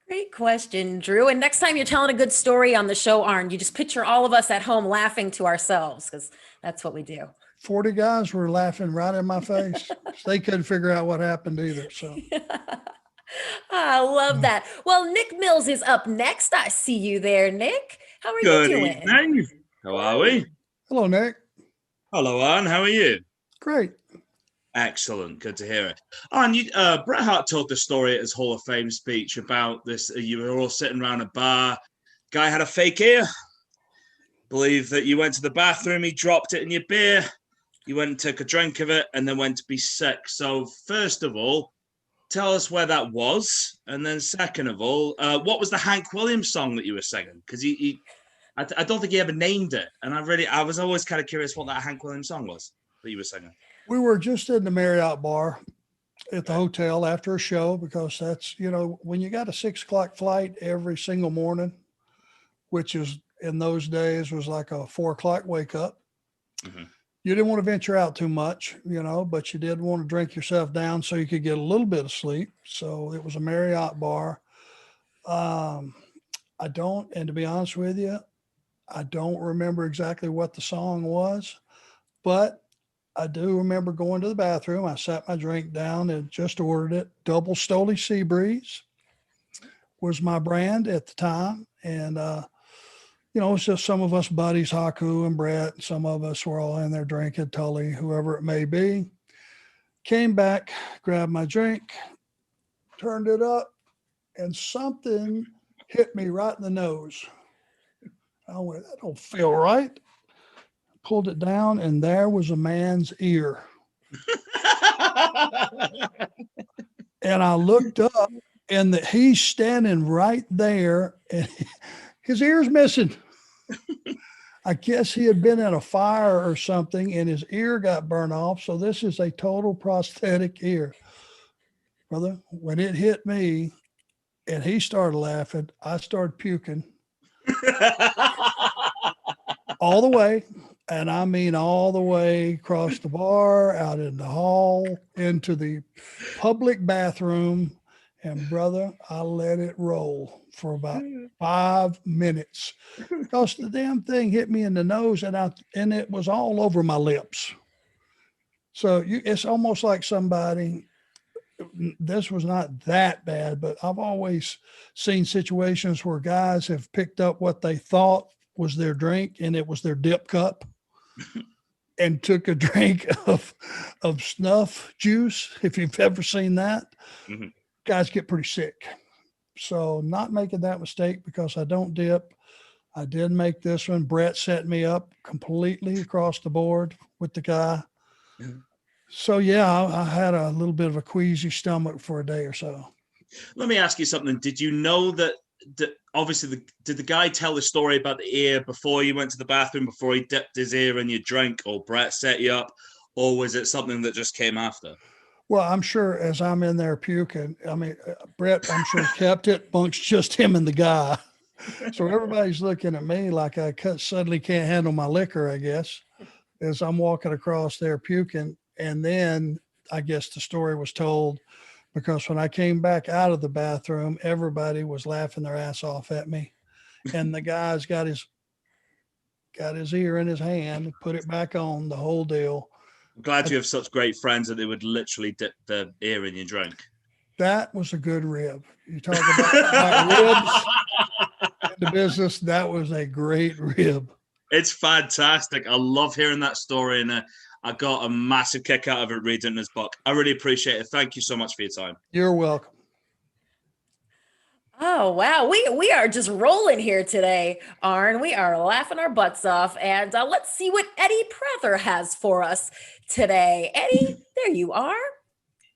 B: Great question, Drew. And next time you're telling a good story on the show, Arn, you just picture all of us at home laughing to ourselves, because that's what we do.
C: 40 guys were laughing right in my face. They couldn't figure out what happened either. So
B: I love that. Well, Nick Mills is up next. I see you there, Nick. How are
N: Good
B: you doing?
N: evening. How are we?
C: Hello, Nick.
N: Hello, Arn. How are you?
C: Great.
N: Excellent. Good to hear it. Arn, Bret Hart told the story at his Hall of Fame speech about this. You were all sitting around a bar. Guy had a fake ear. Believe that you went to the bathroom. He dropped it in your beer. You went and took a drink of it and then went to be sick. So first of all, tell us where that was. And then second of all, what was the Hank Williams song that you were singing? Because I don't think he ever named it. And I was always kind of curious what that Hank Williams song was that you were singing.
C: We were just in the Marriott bar at the hotel after a show, because that's, when you got a 6 o'clock flight every single morning, which is in those days was like a 4 o'clock wake up. Mm-hmm. You didn't want to venture out too much, but you did want to drink yourself down so you could get a little bit of sleep. So it was a Marriott bar. And to be honest with you, I don't remember exactly what the song was, but I do remember going to the bathroom. I sat my drink down and just ordered it. Double Stoli Sea Breeze was my brand at the time. And, it's just some of us buddies, Haku and Brett, some of us were all in there drinking, Tully, whoever it may be. Came back, grabbed my drink, turned it up, and something hit me right in the nose. I went, that don't feel right. Pulled it down, and there was a man's ear. And I looked up, and he's standing right there, and his ear's missing. I guess he had been in a fire or something, and his ear got burned off. So this is a total prosthetic ear. Brother, when it hit me and he started laughing, I started puking. All the way. And I mean all the way across the bar, out in the hall, into the public bathroom. And brother, I let it roll for about 5 minutes because the damn thing hit me in the nose, and it was all over my lips. So it's almost like somebody, this was not that bad, but I've always seen situations where guys have picked up what they thought was their drink, and it was their dip cup, and took a drink of snuff juice. If you've ever seen that, mm-hmm. Guys get pretty sick. So not making that mistake, because I don't dip. I did make this one. Brett set me up completely across the board with the guy. Mm-hmm. So yeah, I had a little bit of a queasy stomach for a day or so.
N: Let me ask you something. Did you know that obviously did the guy tell the story about the ear before you went to the bathroom, before he dipped his ear in your drink, or Brett set you up, or was it something that just came after?
C: Well, I'm sure as I'm in there puking, I mean, Brett, I'm sure kept it amongst just him and the guy. So everybody's looking at me like I suddenly can't handle my liquor, I guess, as I'm walking across there puking. And then I guess the story was told, because when I came back out of the bathroom, everybody was laughing their ass off at me. And the guy's got his ear in his hand, put it back on, the whole deal.
N: I'm glad you have such great friends that they would literally dip the ear in your drink.
C: That was a good rib. You talk about ribs in the business. That was a great rib.
N: It's fantastic. I love hearing that story, and I got a massive kick out of it reading this book. I really appreciate it. Thank you so much for your time.
C: You're welcome.
B: Oh wow, we are just rolling here today, Arn. We are laughing our butts off, and let's see what Eddie Prather has for us today. Eddie, there you are.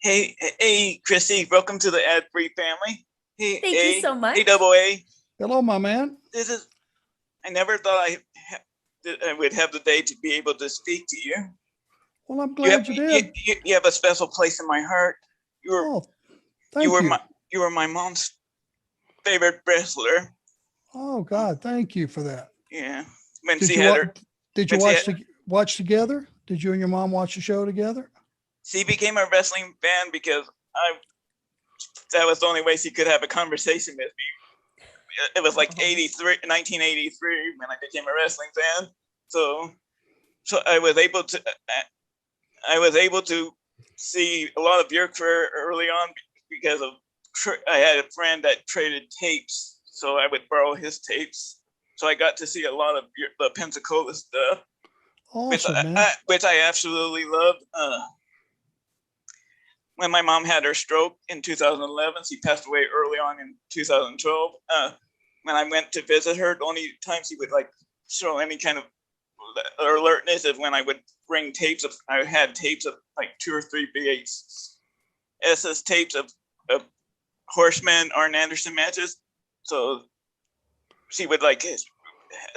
O: Hey, Christy, welcome to the ad-free family. Hey,
B: Thank you so much.
O: Hey, Double A.
C: Hello, my man.
O: I never thought I would have the day to be able to speak to you.
C: Well, I'm glad you did.
O: You have a special place in my heart.
C: Thank you.
O: You were my mom's favorite wrestler.
C: Oh God, thank you for that.
O: Yeah.
C: Did you watch together? Did you and your mom watch the show together?
O: She became a wrestling fan because that was the only way she could have a conversation with me. It was like 1983 when I became a wrestling fan. So I was able to see a lot of your career early on because I had a friend that traded tapes, so I would borrow his tapes. So I got to see a lot of the Pensacola stuff,
C: awesome,
O: which I absolutely loved. When my mom had her stroke in 2011, she passed away early on in 2012. When I went to visit her, the only time she would like show any kind of alertness is when I would bring tapes of. I had tapes of like 2 or 3 VHS tapes of Horsemen, Arn Anderson matches. So she would like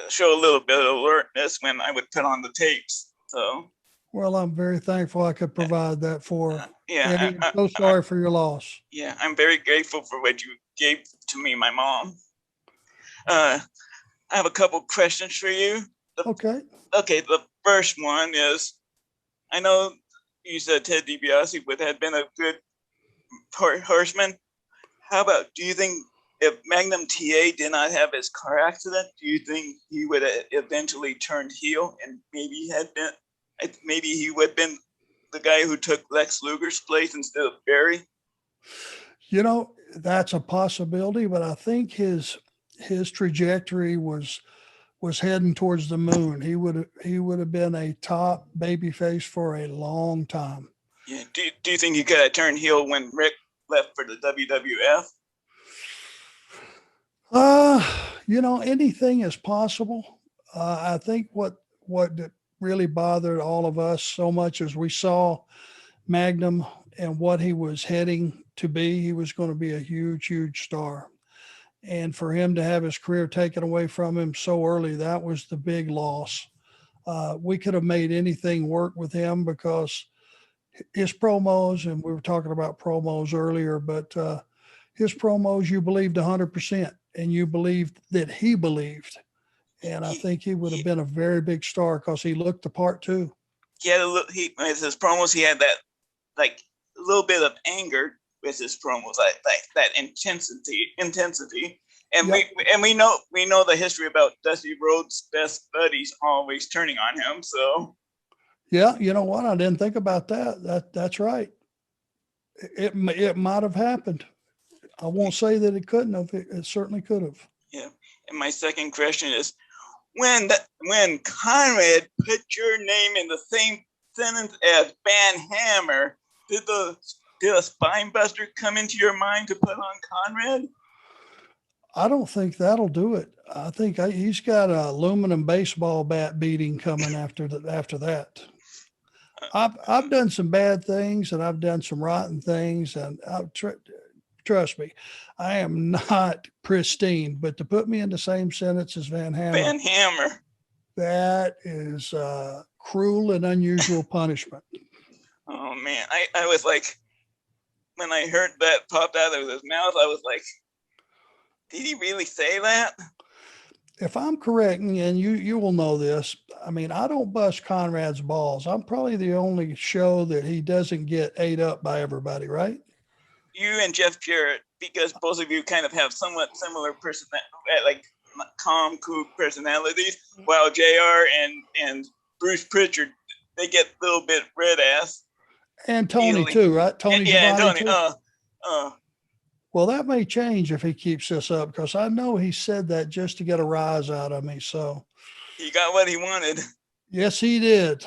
O: show a little bit of alertness when I would put on the tapes. So.
C: Well, I'm very thankful I could provide that for her.
O: Yeah,
C: I'm so sorry for your loss.
O: Yeah, I'm very grateful for what you gave to me, my mom. I have a couple questions for you.
C: Okay.
O: Okay, the first one is, I know you said Ted DiBiase would have been a good horseman. How about, do you think if Magnum TA did not have his car accident, do you think he would have eventually turned heel and maybe he would have been the guy who took Lex Luger's place instead of Barry?
C: You know, that's a possibility, but I think his trajectory was heading towards the moon. He would have been a top babyface for a long time.
O: Yeah. Do you think he could have turned heel when Rick left for the WWF?
C: You know, anything is possible. I think what really bothered all of us so much as we saw Magnum and what he was heading to be. He was going to be a huge, huge star. And for him to have his career taken away from him so early, that was the big loss. We could have made anything work with him because his promos, and we were talking about promos earlier, but his promos, you believed 100%, and you believed that he believed. And I think he would have been a very big star because he looked the part too.
O: With his promos, he had that like a little bit of anger with his promos, like that intensity. And
C: yep.
O: we know the history about Dusty Rhodes' best buddies always turning on him. So
C: yeah, you know what? I didn't think about that. That's right. It might have happened. I won't say that it couldn't have. It certainly could have.
O: Yeah. And my second question is, when Conrad put your name in the same sentence as Van Hammer, did a spine buster come into your mind to put on Conrad?
C: I don't think that'll do it. I think he's got an aluminum baseball bat beating coming after that. I've done some bad things and I've done some rotten things, and trust me, I am not pristine. But to put me in the same sentence as Van Hammer, that is cruel and unusual punishment.
O: Oh man, I was like, when I heard that popped out of his mouth, I was like, did he really say that?
C: If I'm correct, and you will know this, I mean, I don't bust Conrad's balls. I'm probably the only show that he doesn't get ate up by everybody, right?
O: You and Jeff Jarrett, because both of you kind of have somewhat similar like calm, cool personalities, while JR and Bruce Pritchard, they get a little bit red ass.
C: And Tony too, right? Tony Giovanni
O: Tony.
C: Too? Well, that may change if he keeps this up, because I know he said that just to get a rise out of me. So
O: He got what he wanted.
C: Yes, he did.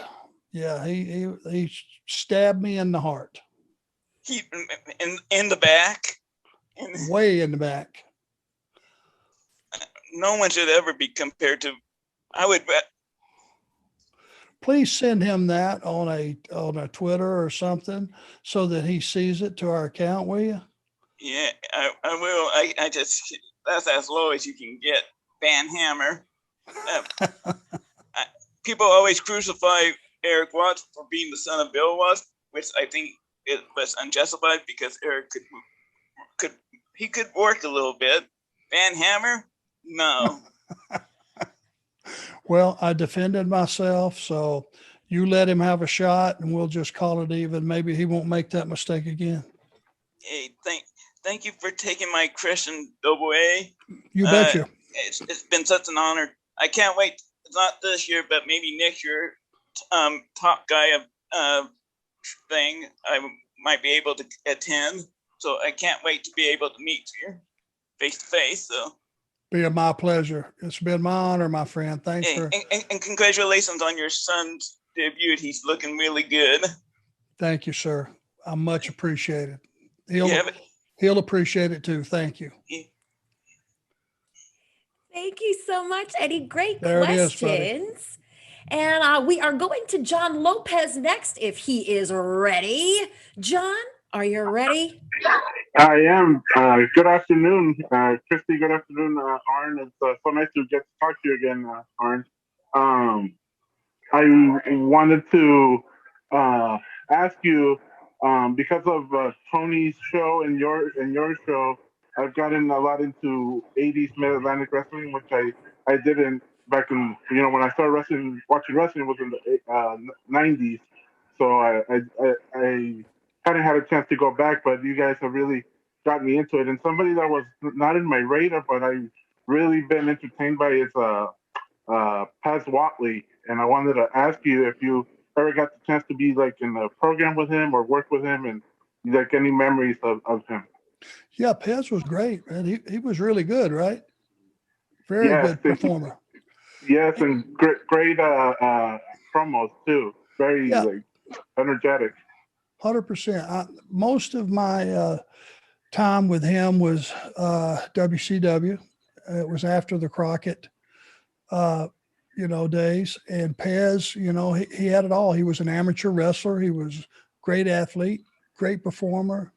C: Yeah, he stabbed me in the heart.
O: He in the back.
C: Way in the back.
O: No one should ever be compared to. I would bet.
C: Please send him that on a Twitter or something so that he sees it to our account, will you?
O: Yeah, I will. I just, that's as low as you can get. Van Hammer. People always crucify Eric Watts for being the son of Bill Watts, which I think it was unjustified because Eric could work a little bit. Van Hammer, no.
C: Well, I defended myself, so you let him have a shot, and we'll just call it even. Maybe he won't make that mistake again.
O: Hey, thank you for taking my Christian AA.
C: You betcha.
O: It's been such an honor. I can't wait. Not this year, but maybe next year. Top guy of thing I might be able to attend. So I can't wait to be able to meet you face to face. So.
C: Be my pleasure. It's been my honor, my friend. Thanks for.
O: And congratulations on your son's debut. He's looking really good.
C: Thank you, sir. I much appreciated. He'll appreciate it too. Thank you.
B: Thank you so much, Eddie. Great
C: there
B: questions. And we are going to John Lopez next if he is ready. John, are you ready?
P: I am. Good afternoon, Christy. Good afternoon, Arn. It's so nice to get to talk to you again, Arn. I wanted to ask you, because of Tony's show and your show, I've gotten a lot into 80s Mid-Atlantic wrestling, which I didn't back in, when I started watching wrestling was in the 90s. So I hadn't had a chance to go back, but you guys have really got me into it. And somebody that was not in my radar, but I really been entertained by is Paz Watley. And I wanted to ask you if you ever got the chance to be like in a program with him or work with him, and like any memories of him.
C: Yeah, Pez was great, man. He was really good, right? Very good performer.
P: Yes, and great promos too. Very energetic.
C: 100%. Most of my time with him was WCW. It was after the Crockett, days. And Pez, he had it all. He was an amateur wrestler. He was a great athlete, great performer,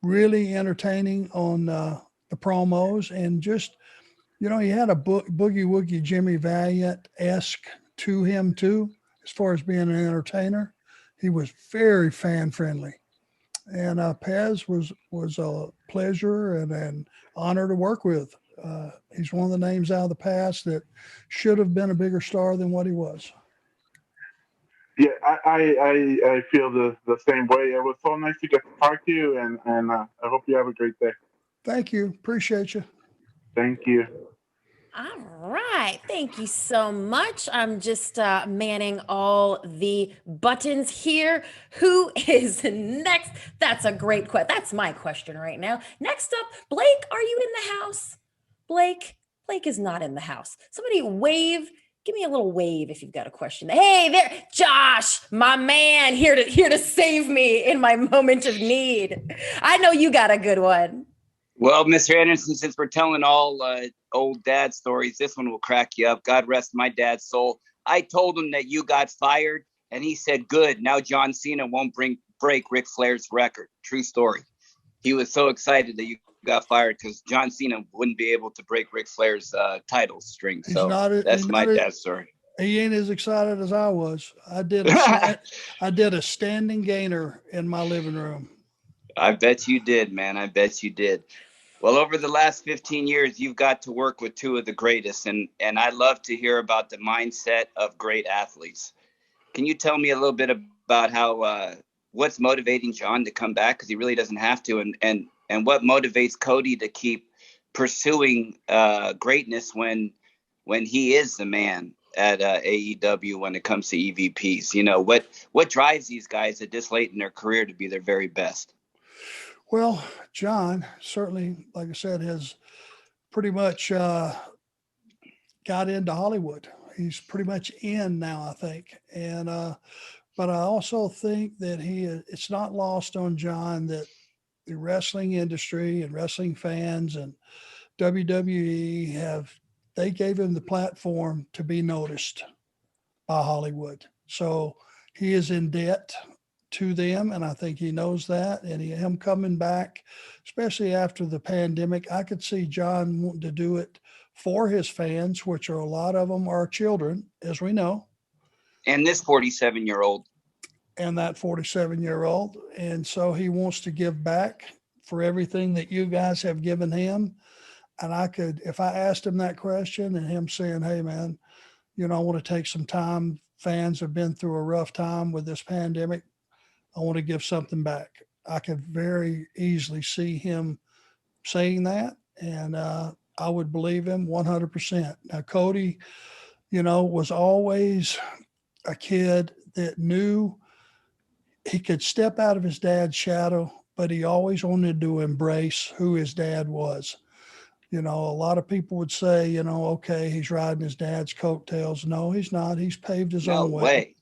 C: really entertaining on the promos, and just, he had a Boogie Woogie Jimmy Valiant-esque to him too, as far as being an entertainer. He was very fan friendly, and Pez was a pleasure and an honor to work with. He's one of the names out of the past that should have been a bigger star than what he was.
P: Yeah, I feel the same way. It was so nice to get to talk to you, and I hope you have a great day.
C: Thank you. Appreciate you.
P: Thank you.
B: All right. Thank you so much. I'm just manning all the buttons here. Who is next? That's a great question. That's my question right now. Next up, Blake, are you in the house? Blake is not in the house. Somebody wave. Give me a little wave if you've got a question. Hey there, Josh, my man, here to save me in my moment of need. I know you got a good one.
Q: Well, Mr. Anderson, since we're telling all old dad stories, this one will crack you up. God rest my dad's soul. I told him that you got fired, and he said, good. Now John Cena won't break Ric Flair's record. True story. He was so excited that you got fired because John Cena wouldn't be able to break Ric Flair's title string. So that's my dad's story.
C: He ain't as excited as I was. I did a standing gainer in my living room.
Q: I bet you did, man. I bet you did. Well, over the last 15 years, you've got to work with two of the greatest, and I love to hear about the mindset of great athletes. Can you tell me a little bit about how what's motivating John to come back, because he really doesn't have to, and what motivates Cody to keep pursuing greatness when he is the man at AEW when it comes to EVPs? What drives these guys at this late in their career to be their very best?
C: Well, John certainly, like I said, has pretty much got into Hollywood. he's pretty much in now, I think. And but I also think that it's not lost on John that the wrestling industry and wrestling fans and WWE they gave him the platform to be noticed by Hollywood. So he is in debt to them, and I think he knows that. And him coming back, especially after the pandemic, I could see John wanting to do it for his fans, which are a lot of them are children, as we know.
Q: And this 47-year-old.
C: And that 47-year-old. And so he wants to give back for everything that you guys have given him. And I could, if I asked him that question and him saying, hey, man, I want to take some time. Fans have been through a rough time with this pandemic. I want to give something back. I could very easily see him saying that. And I would believe him 100%. Now, Cody, was always a kid that knew he could step out of his dad's shadow, but he always wanted to embrace who his dad was. A lot of people would say, okay, he's riding his dad's coattails. No, he's not. He's paved his own way.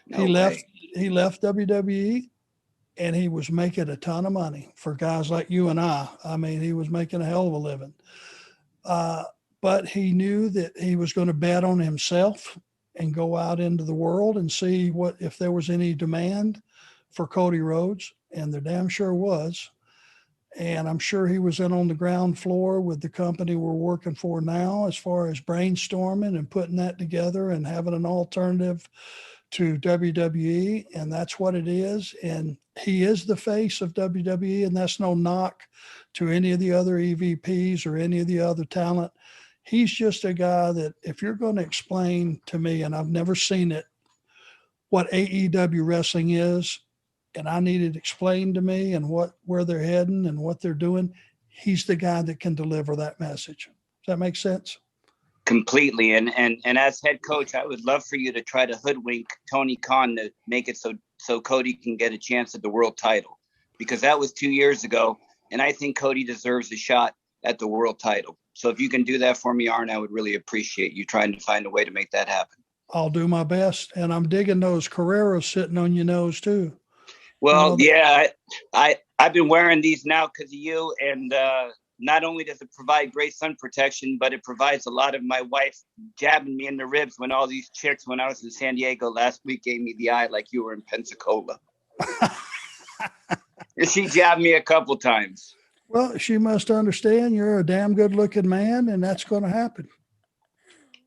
C: He left WWE and he was making a ton of money for guys like you and I. I mean, he was making a hell of a living. But he knew that he was going to bet on himself and go out into the world and see if there was any demand for Cody Rhodes, and there damn sure was. And I'm sure he was in on the ground floor with the company we're working for now, as far as brainstorming and putting that together and having an alternative to WWE. And that's what it is. And he is the face of WWE, and that's no knock to any of the other EVPs or any of the other talent. He's just a guy that if you're going to explain to me, and I've never seen it, what AEW wrestling is, and I need it explained to me and where they're heading and what they're doing, he's the guy that can deliver that message. Does that make sense?
Q: Completely. And as head coach, I would love for you to try to hoodwink Tony Khan to make it so Cody can get a chance at the world title, because that was 2 years ago. And I think Cody deserves a shot at the world title. So if you can do that for me, Arn, I would really appreciate you trying to find a way to make that happen.
C: I'll do my best. And I'm digging those Carreras sitting on your nose too.
Q: Well, yeah, I've been wearing these now because of you. And not only does it provide great sun protection, but it provides a lot of my wife jabbing me in the ribs when all these chicks, when I was in San Diego last week, gave me the eye like you were in Pensacola. She jabbed me a couple times.
C: Well, she must understand you're a damn good looking man, and that's going to happen.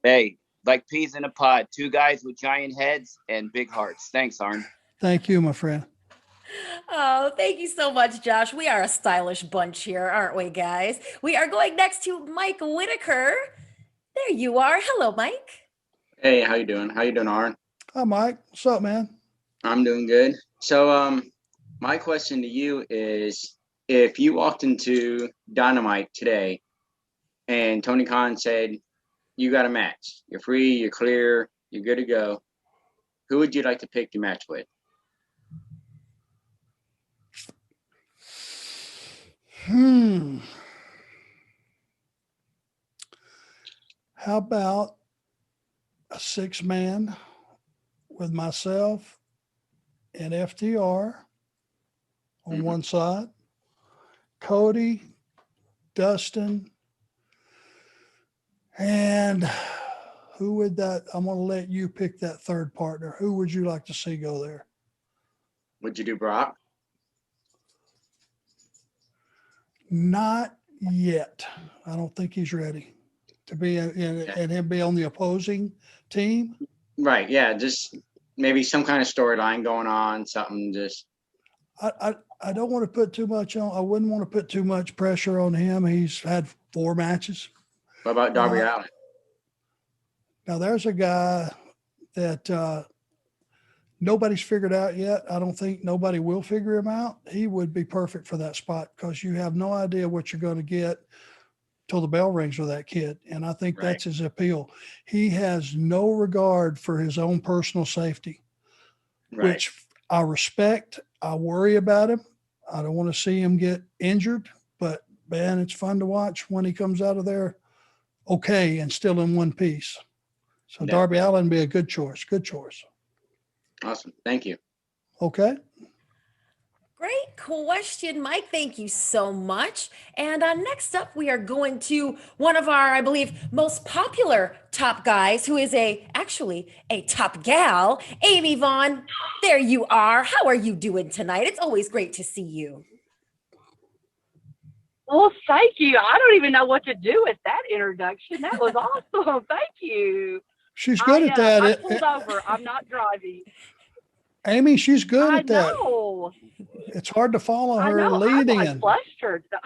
Q: Hey, like peas in a pod, two guys with giant heads and big hearts. Thanks, Arn.
C: Thank you, my friend.
B: Oh, thank you so much, Josh. We are a stylish bunch here, aren't we, guys? We are going next to Mike Whitaker. There you are. Hello, Mike.
R: Hey, how you doing? How you doing, Arn?
C: Hi, Mike. What's up, man?
R: I'm doing good. So, my question to you is, if you walked into Dynamite today and Tony Khan said, you got a match, you're free, you're clear, you're good to go, who would you like to pick the match with?
C: How about a 6-man with myself and FTR on one side, Cody, Dustin, and who would that? I'm going to let you pick that third partner. Who would you like to see go there?
R: Would you do Brock?
C: Not yet. I don't think he's ready to be and him be on the opposing team.
R: Right. Yeah. Just maybe some kind of storyline going on, something just.
C: I don't want to put too much on. I wouldn't want to put too much pressure on him. He's had 4 matches.
R: What about Darby Allin?
C: Now there's a guy that nobody's figured out yet. I don't think nobody will figure him out. He would be perfect for that spot because you have no idea what you're going to get till the bell rings with that kid. And I think that's his appeal. He has no regard for his own personal safety, which I respect. I worry about him. I don't want to see him get injured, but man, it's fun to watch when he comes out of there okay and still in one piece. So Darby Allin would be a good choice. Good choice.
R: Awesome. Thank you.
C: Okay.
B: Great question, Mike. Thank you so much. And next up, we are going to one of our, I believe, most popular top guys, who is actually a top gal, Amy Vaughn. There you are. How are you doing tonight? It's always great to see you.
S: Well, thank you. I don't even know what to do with that introduction. That was awesome. Thank you.
C: She's good at that.
S: I pulled over. I'm not driving.
C: Amy, she's good at that.
S: I know.
C: It's hard to follow her
S: I know.
C: lead
S: I'm
C: in.
S: flustered.
B: I'm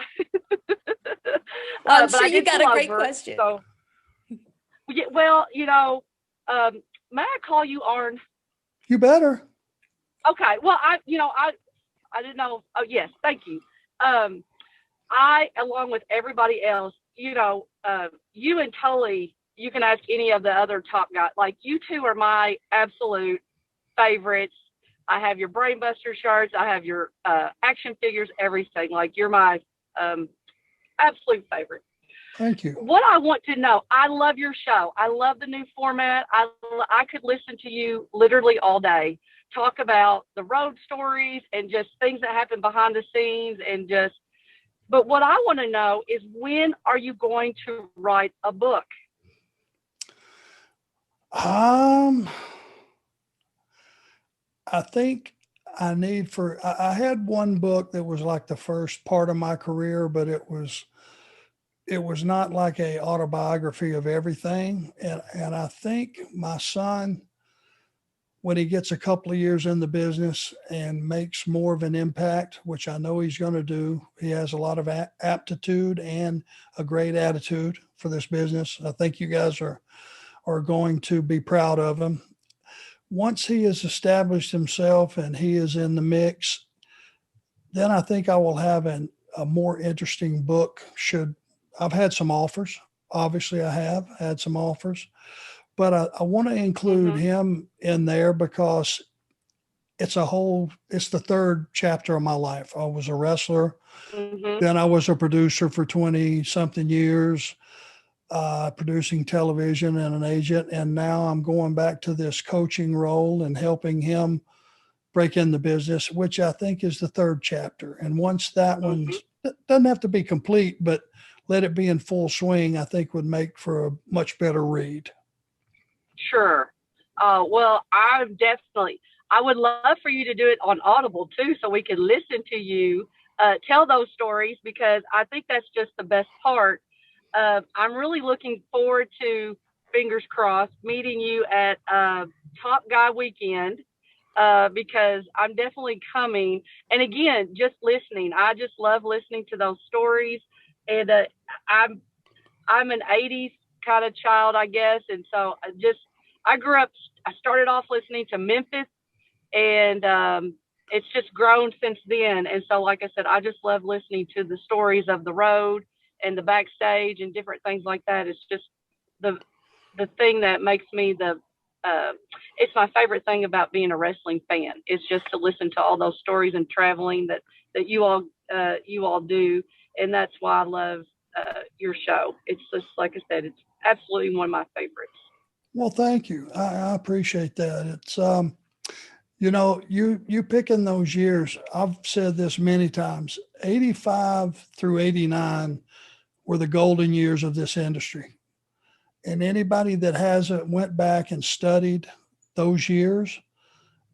S: but
B: sure
S: I
B: you
S: did
B: got a
S: pull
B: great
S: over,
B: question.
S: So, yeah, well, may I call you Arn?
C: You better.
S: Okay. Well, I didn't know. Oh, yes. Thank you. I, along with everybody else, you and Tully, you can ask any of the other top guys. Like, you two are my absolute favorites. I have your Brainbuster shirts. I have your action figures, everything. Like, you're my absolute favorite.
C: Thank you.
S: What I want to know, I love your show. I love the new format. I could listen to you literally all day, talk about the road stories and just things that happen behind the scenes and just, but what I want to know is, when are you going to write a book?
C: I think I had one book that was like the first part of my career, but it was not like a autobiography of everything. And I think my son, when he gets a couple of years in the business and makes more of an impact, which I know he's going to do, he has a lot of aptitude and a great attitude for this business. I think you guys are going to be proud of him. Once he has established himself and he is in the mix, then I think I will have a more interesting book. I've had some offers. Obviously, I have had some offers. But I want to include him in there because it's the third chapter of my life. I was a wrestler. Then I was a producer for 20 something years, producing television and an agent. And now I'm going back to this coaching role and helping him break in the business, which I think is the third chapter. And once that one doesn't have to be complete, but let it be in full swing, I think would make for a much better read.
S: Sure. Well, I would love for you to do it on Audible too, so we can listen to you tell those stories, because I think that's just the best part. I'm really looking forward to, fingers crossed, meeting you at Top Guy Weekend, because I'm definitely coming. And again, just listening. I just love listening to those stories. And I'm an 80s kind of child, I guess. And so I started off listening to Memphis, and it's just grown since then. And so, like I said, I just love listening to the stories of the road and the backstage and different things like that. It's just the thing that makes me it's my favorite thing about being a wrestling fan. It's just to listen to all those stories and traveling that you all do. And that's why I love your show. It's just, like I said, it's absolutely one of my favorites.
C: Well, thank you. I appreciate that. It's, you picking those years. I've said this many times, 85 through 89 were the golden years of this industry. And anybody that hasn't went back and studied those years,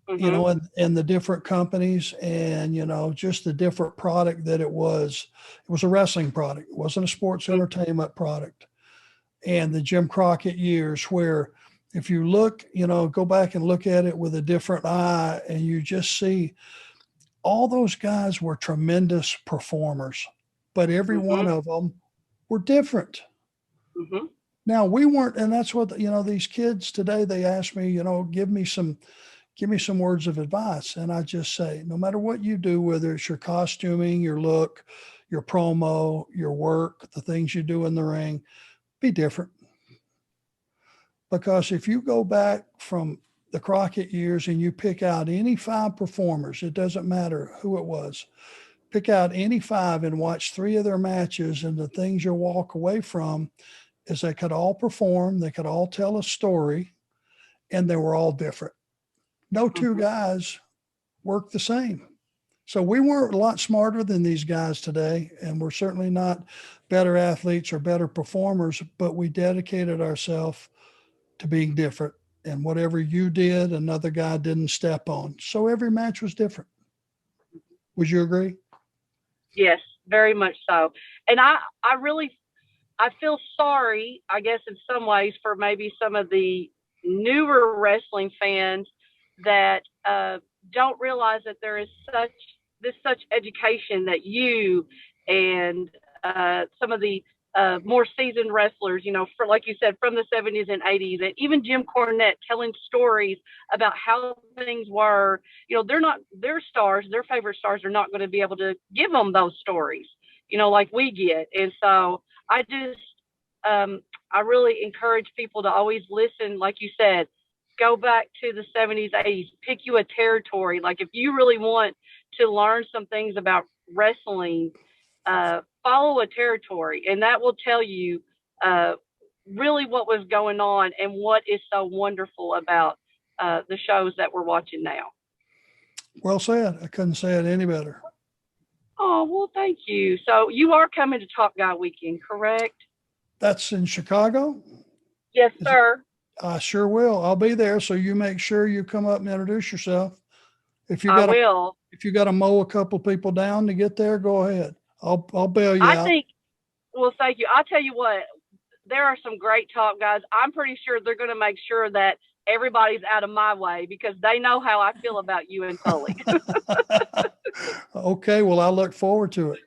C: and the different companies and, just the different product that it was a wrestling product. It wasn't a sports entertainment product. And the Jim Crockett years, where if you look, go back and look at it with a different eye, and you just see all those guys were tremendous performers, but every one of them were different. Now we weren't, and that's what, these kids today, they ask me, give me some words of advice. And I just say, no matter what you do, whether it's your costuming, your look, your promo, your work, the things you do in the ring, be different. Because if you go back from the Crockett years and you pick out any 5 performers, it doesn't matter who it was, pick out any 5 and watch 3 of their matches, and the things you'll walk away from, is they could all perform, they could all tell a story, and they were all different. No two guys worked the same. So we weren't a lot smarter than these guys today, and we're certainly not better athletes or better performers, but we dedicated ourselves to being different. And whatever you did, another guy didn't step on. So every match was different. Would you agree?
S: Yes, very much so. And I feel sorry, I guess, in some ways for maybe some of the newer wrestling fans that don't realize that there is such education that you and some of the more seasoned wrestlers, for, like you said, from the 70s and 80s, and even Jim Cornette telling stories about how things were. They're not their stars, their favorite stars are not going to be able to give them those stories, like we get. And so I just, I really encourage people to always listen. Like you said, go back to the 70s, 80s, pick you a territory. Like if you really want to learn some things about wrestling, follow a territory, and that will tell you really what was going on and what is so wonderful about the shows that we're watching now.
C: Well said. I couldn't say it any better.
S: Oh, well, thank you. So you are coming to Top Guy Weekend, correct?
C: That's in Chicago?
S: Yes, sir.
C: I sure will. I'll be there. So you make sure you come up and introduce yourself. If you
S: I will.
C: If you got to mow a couple people down to get there, go ahead. I'll bail you out.
S: Well, thank you. I'll tell you what, there are some great Top Guys. I'm pretty sure they're going to make sure that everybody's out of my way because they know how I feel about you and Tully.
C: Okay. Well, I look forward to it.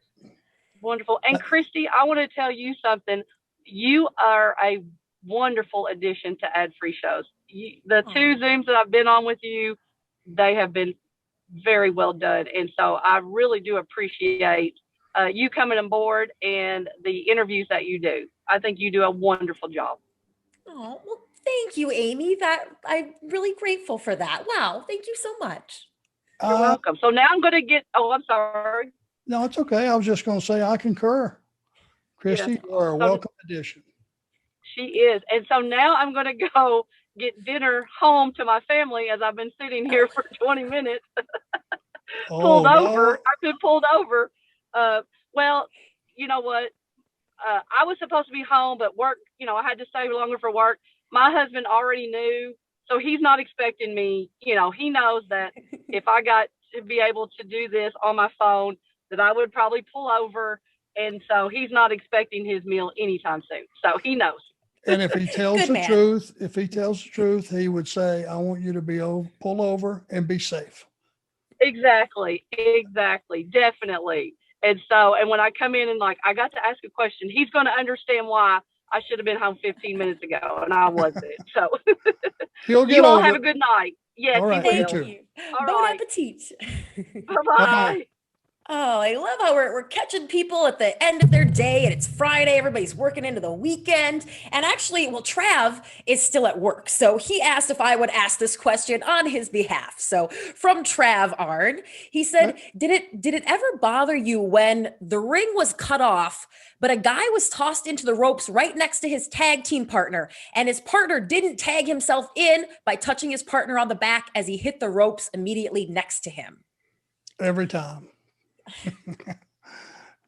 S: Wonderful. And Christy, I want to tell you something. You are a wonderful addition to Ad Free Shows. The two Zooms that I've been on with you, they have been very well done. And so I really do appreciate you coming on board and the interviews that you do. I think you do a wonderful job.
B: Oh, well, thank you, Amy. I'm really grateful for that. Wow. Thank you so much.
S: You're welcome. So now I'm going to get, I'm sorry.
C: No, it's okay. I was just going to say I concur. Christy,
S: Yes.
C: you are a welcome addition.
S: She is. And so now I'm going to go get dinner home to my family as I've been sitting here for 20 minutes. Pulled over. I've been pulled over. Well, you know what? I was supposed to be home, but work, I had to stay longer for work. My husband already knew, so he's not expecting me. He knows that if I got to be able to do this on my phone, that I would probably pull over. And so he's not expecting his meal anytime soon. So he knows.
C: And if he tells the truth, he would say, I want you to pull over and be safe.
S: Exactly. Definitely. And so, and when I come in and I got to ask a question, he's going to understand why I should have been home 15 minutes ago and I wasn't. So you all have a good night. Yes,
C: all right,
S: you will.
B: Thank you.
S: All
B: Bon
S: right.
B: appetit.
S: Bye-bye.
B: Oh, I love how we're catching people at the end of their day and it's Friday. Everybody's working into the weekend. And actually, Trav is still at work. So he asked if I would ask this question on his behalf. So from Trav Arn, he said, did it ever bother you when the ring was cut off, but a guy was tossed into the ropes right next to his tag team partner and his partner didn't tag himself in by touching his partner on the back as he hit the ropes immediately next to him?
C: Every time.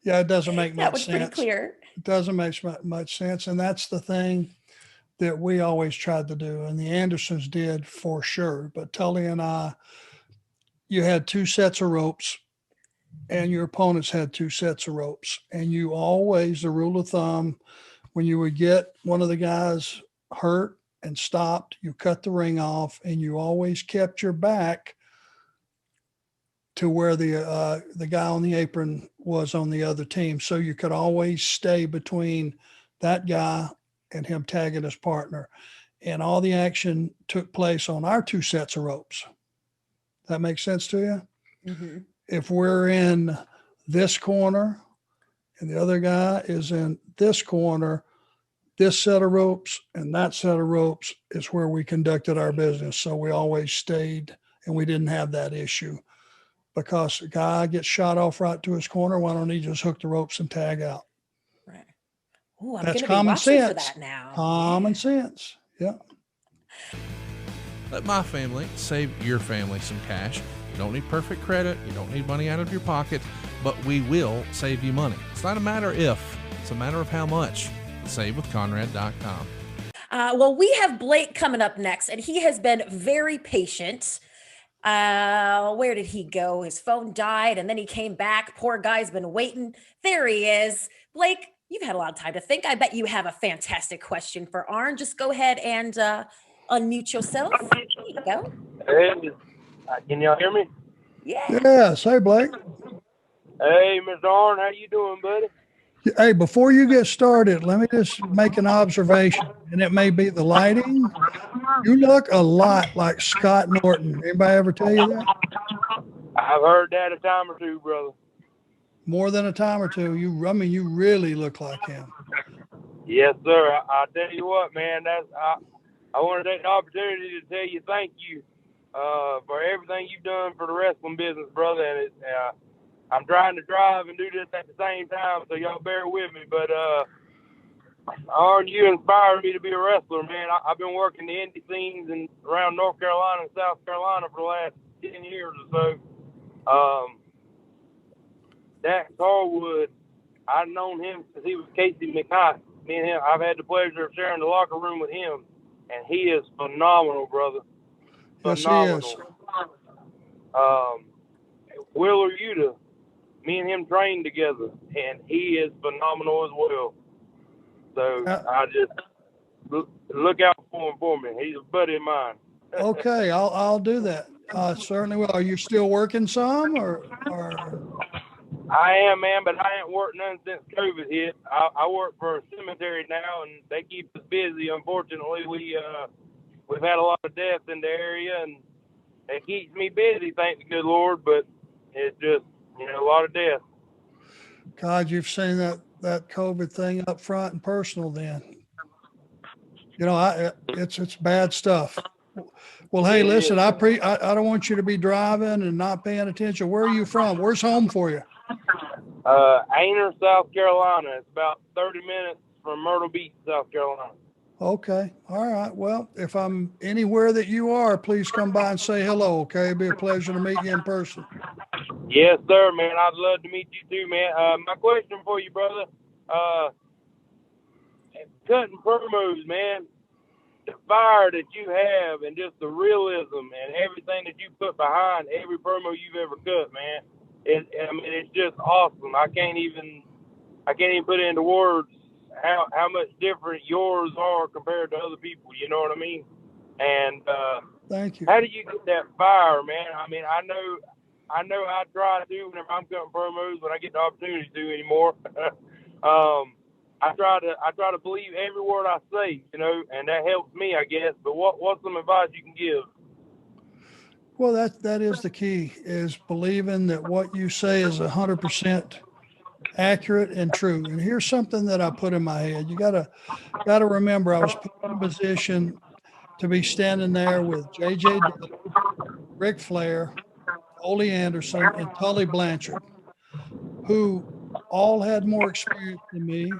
C: Yeah, it doesn't make much sense.
B: That was pretty clear.
C: It doesn't make much sense. And that's the thing that we always tried to do. And the Andersons did for sure. But Tully and I, you had two sets of ropes and your opponents had two sets of ropes. And you always, the rule of thumb, when you would get one of the guys hurt and stopped, you cut the ring off and you always kept your back to where the guy on the apron was on the other team. So you could always stay between that guy and him tagging his partner. And all the action took place on our two sets of ropes. That makes sense to you?
B: Mm-hmm.
C: If we're in this corner and the other guy is in this corner, this set of ropes and that set of ropes is where we conducted our business. So we always stayed and we didn't have that issue. Because a guy gets shot off right to his corner, why don't he just hook the ropes and tag out?
B: Right. Ooh, I'm
C: That's
B: going to be
C: common
B: watching for
C: sense.
B: that now.
C: Common sense. Yeah.
A: Let my family save your family some cash. You don't need perfect credit. You don't need money out of your pocket, but we will save you money. It's not a matter if, it's a matter of how much. SaveWithConrad.com.
B: Well, we have Blake coming up next, and he has been very patient. Where did he go? His phone died, and then he came back. Poor guy's been waiting. There he is. Blake, you've had a lot of time to think. I bet you have a fantastic question for Arn. Just go ahead and unmute yourself. There you go.
T: Hey, can y'all hear me?
B: Yeah.
C: Yes. Hey, Blake.
T: Hey, Mr. Arn, how you doing, buddy?
C: Hey, before you get started, let me just make an observation, and it may be the lighting. You look a lot like Scott Norton. Anybody ever tell you that?
T: I've heard that a time or two, brother.
C: More than a time or two. You really look like him.
T: Yes, sir. I tell you what, man. I want to take the opportunity to tell you thank you for everything you've done for the wrestling business, brother. And I'm trying to drive and do this at the same time, so y'all bear with me. But Arn, you inspired me to be a wrestler, man. I've been working the indie scenes and around North Carolina and South Carolina for the last 10 years or so. Dax Harwood, I've known him since he was Casey McKnight. Me and him, I've had the pleasure of sharing the locker room with him, and he is phenomenal, brother.
C: Yes,
T: Phenomenal.
C: he is.
T: Wheeler Yuta, me and him trained together, and he is phenomenal as well. So I just look out for me. He's a buddy of mine.
C: Okay, I'll do that. Certainly will. Are you still working some, or?
T: I am, man, but I ain't worked none since COVID hit. I work for a cemetery now, and they keep us busy. Unfortunately, we've had a lot of deaths in the area, and it keeps me busy, thank the good Lord. But it's just a lot of deaths.
C: God, you've seen that COVID thing up front and personal. Then, it's bad stuff. Well, hey, listen, I don't want you to be driving and not paying attention. Where are you from? Where's home for you?
T: Ainer, South Carolina. It's about 30 minutes from Myrtle Beach, South Carolina.
C: Okay. All right. Well, if I'm anywhere that you are, please come by and say hello. Okay. It'd be a pleasure to meet you in person.
T: Yes, sir, man. I'd love to meet you too, man. My question for you, brother, cutting promos, man, the fire that you have and just the realism and everything that you put behind every promo you've ever cut, man. It's just awesome. I can't even put it into words how much different yours are compared to other people. You know what I mean? And
C: thank you.
T: How do you get that fire, man? I know I try to whenever I'm cutting promos when I get the opportunity to anymore. I try to believe every word I say, and that helps me, I guess. But what's some advice you can give?
C: Well, that is the key, is believing that what you say is 100% accurate and true. And here's something that I put in my head. You gotta remember, I was put in a position to be standing there with J.J. Ric Flair, Ole Anderson, and Tully Blanchard, who all had more experience than me.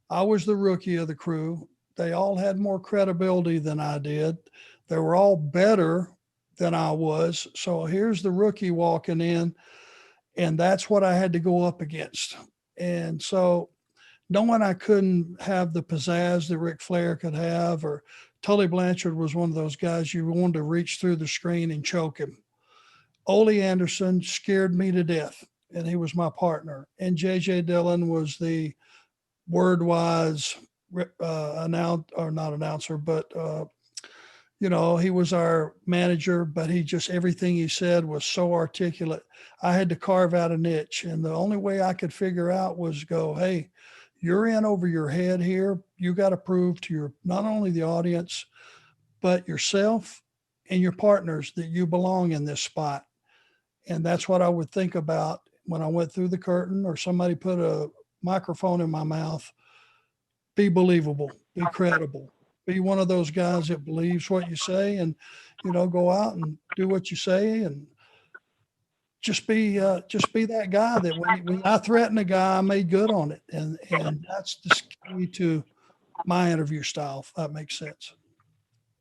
C: I was the rookie of the crew. They all had more credibility than I did. They were all better than I was. So here's the rookie walking in, and that's what I had to go up against. And so knowing I couldn't have the pizzazz that Ric Flair could have, or Tully Blanchard was one of those guys you wanted to reach through the screen and choke him. Ole Anderson scared me to death, and he was my partner. And J.J. Dillon was the word-wise not announcer, but he was our manager, but everything he said was so articulate. I had to carve out a niche, and the only way I could figure out was go, hey, you're in over your head here. You got to prove to not only the audience, but yourself and your partners that you belong in this spot. And that's what I would think about when I went through the curtain or somebody put a microphone in my mouth. Be believable, be credible, be one of those guys that believes what you say, and, go out and do what you say. And just be that guy that when I threaten a guy, I made good on it. And that's the key to my interview style, if that makes sense.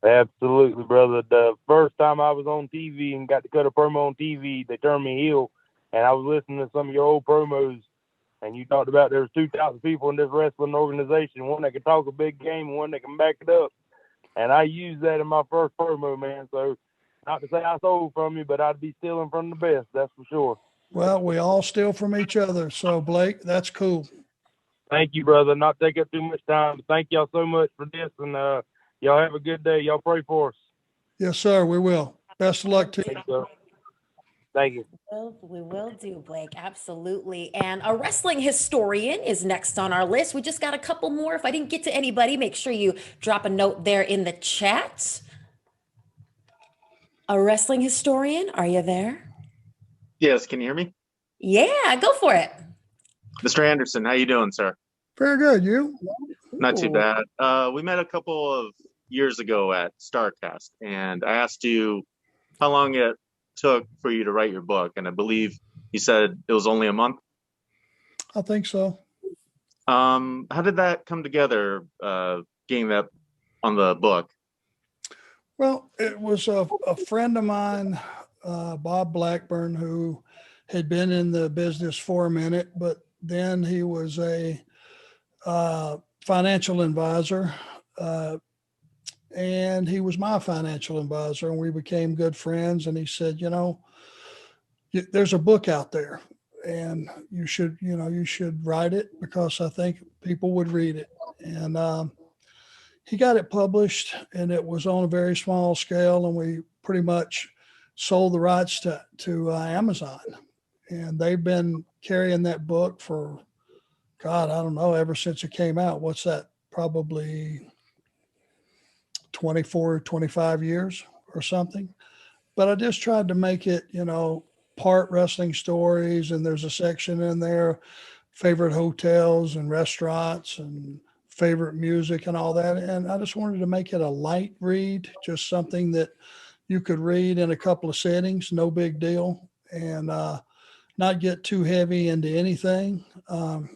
T: Absolutely, brother. The first time I was on TV and got to cut a promo on TV, they turned me heel, and I was listening to some of your old promos, and you talked about there's 2,000 people in this wrestling organization, one that can talk a big game and one that can back it up. And I used that in my first promo, man. So not to say I stole from you, but I'd be stealing from the best, that's for sure.
C: Well, we all steal from each other. So, Blake, that's cool.
T: Thank you, brother. Not take up too much time. Thank y'all so much for this, and y'all have a good day. Y'all pray for us.
C: Yes, sir, we will. Best of luck to you.
T: Thank you.
B: We will do, Blake. Absolutely. And a wrestling historian is next on our list. We just got a couple more. If I didn't get to anybody, make sure you drop a note there in the chat. A wrestling historian, are you there?
U: Yes, can you hear me?
B: Yeah, go for it.
U: Mr. Anderson, how you doing, sir?
C: Very good. You?
U: Not too
B: Ooh.
U: bad. We met a couple of years ago at StarCast, and I asked you how long it took for you to write your book, and I believe you said it was only a month.
C: I think so.
U: How did that come together, getting that on the book?
C: Well, it was a friend of mine, Bob Blackburn, who had been in the business for a minute, but then he was a financial advisor, and he was my financial advisor, and we became good friends. And he said, there's a book out there, and you should write it because I think people would read it. And he got it published, and it was on a very small scale, and we pretty much sold the rights to Amazon. And they've been carrying that book for, God, I don't know, ever since it came out. What's that? Probably 24, 25 years or something. But I just tried to make it, part wrestling stories. And there's a section in there, favorite hotels and restaurants and favorite music and all that. And I just wanted to make it a light read, just something that you could read in a couple of settings, no big deal. And, not get too heavy into anything, and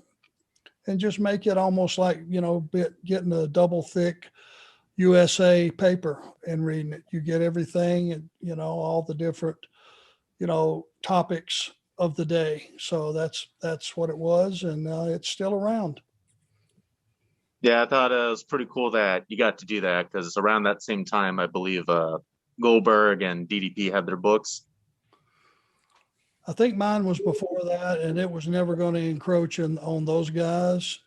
C: just make it almost like, getting a double thick USA paper and reading it. You get everything and, all the different, topics of the day. So that's what it was. And it's still around.
U: Yeah, I thought it was pretty cool that you got to do that, because around that same time, I believe Goldberg and DDP had their books.
C: I think mine was before that, and it was never going to encroach on those guys,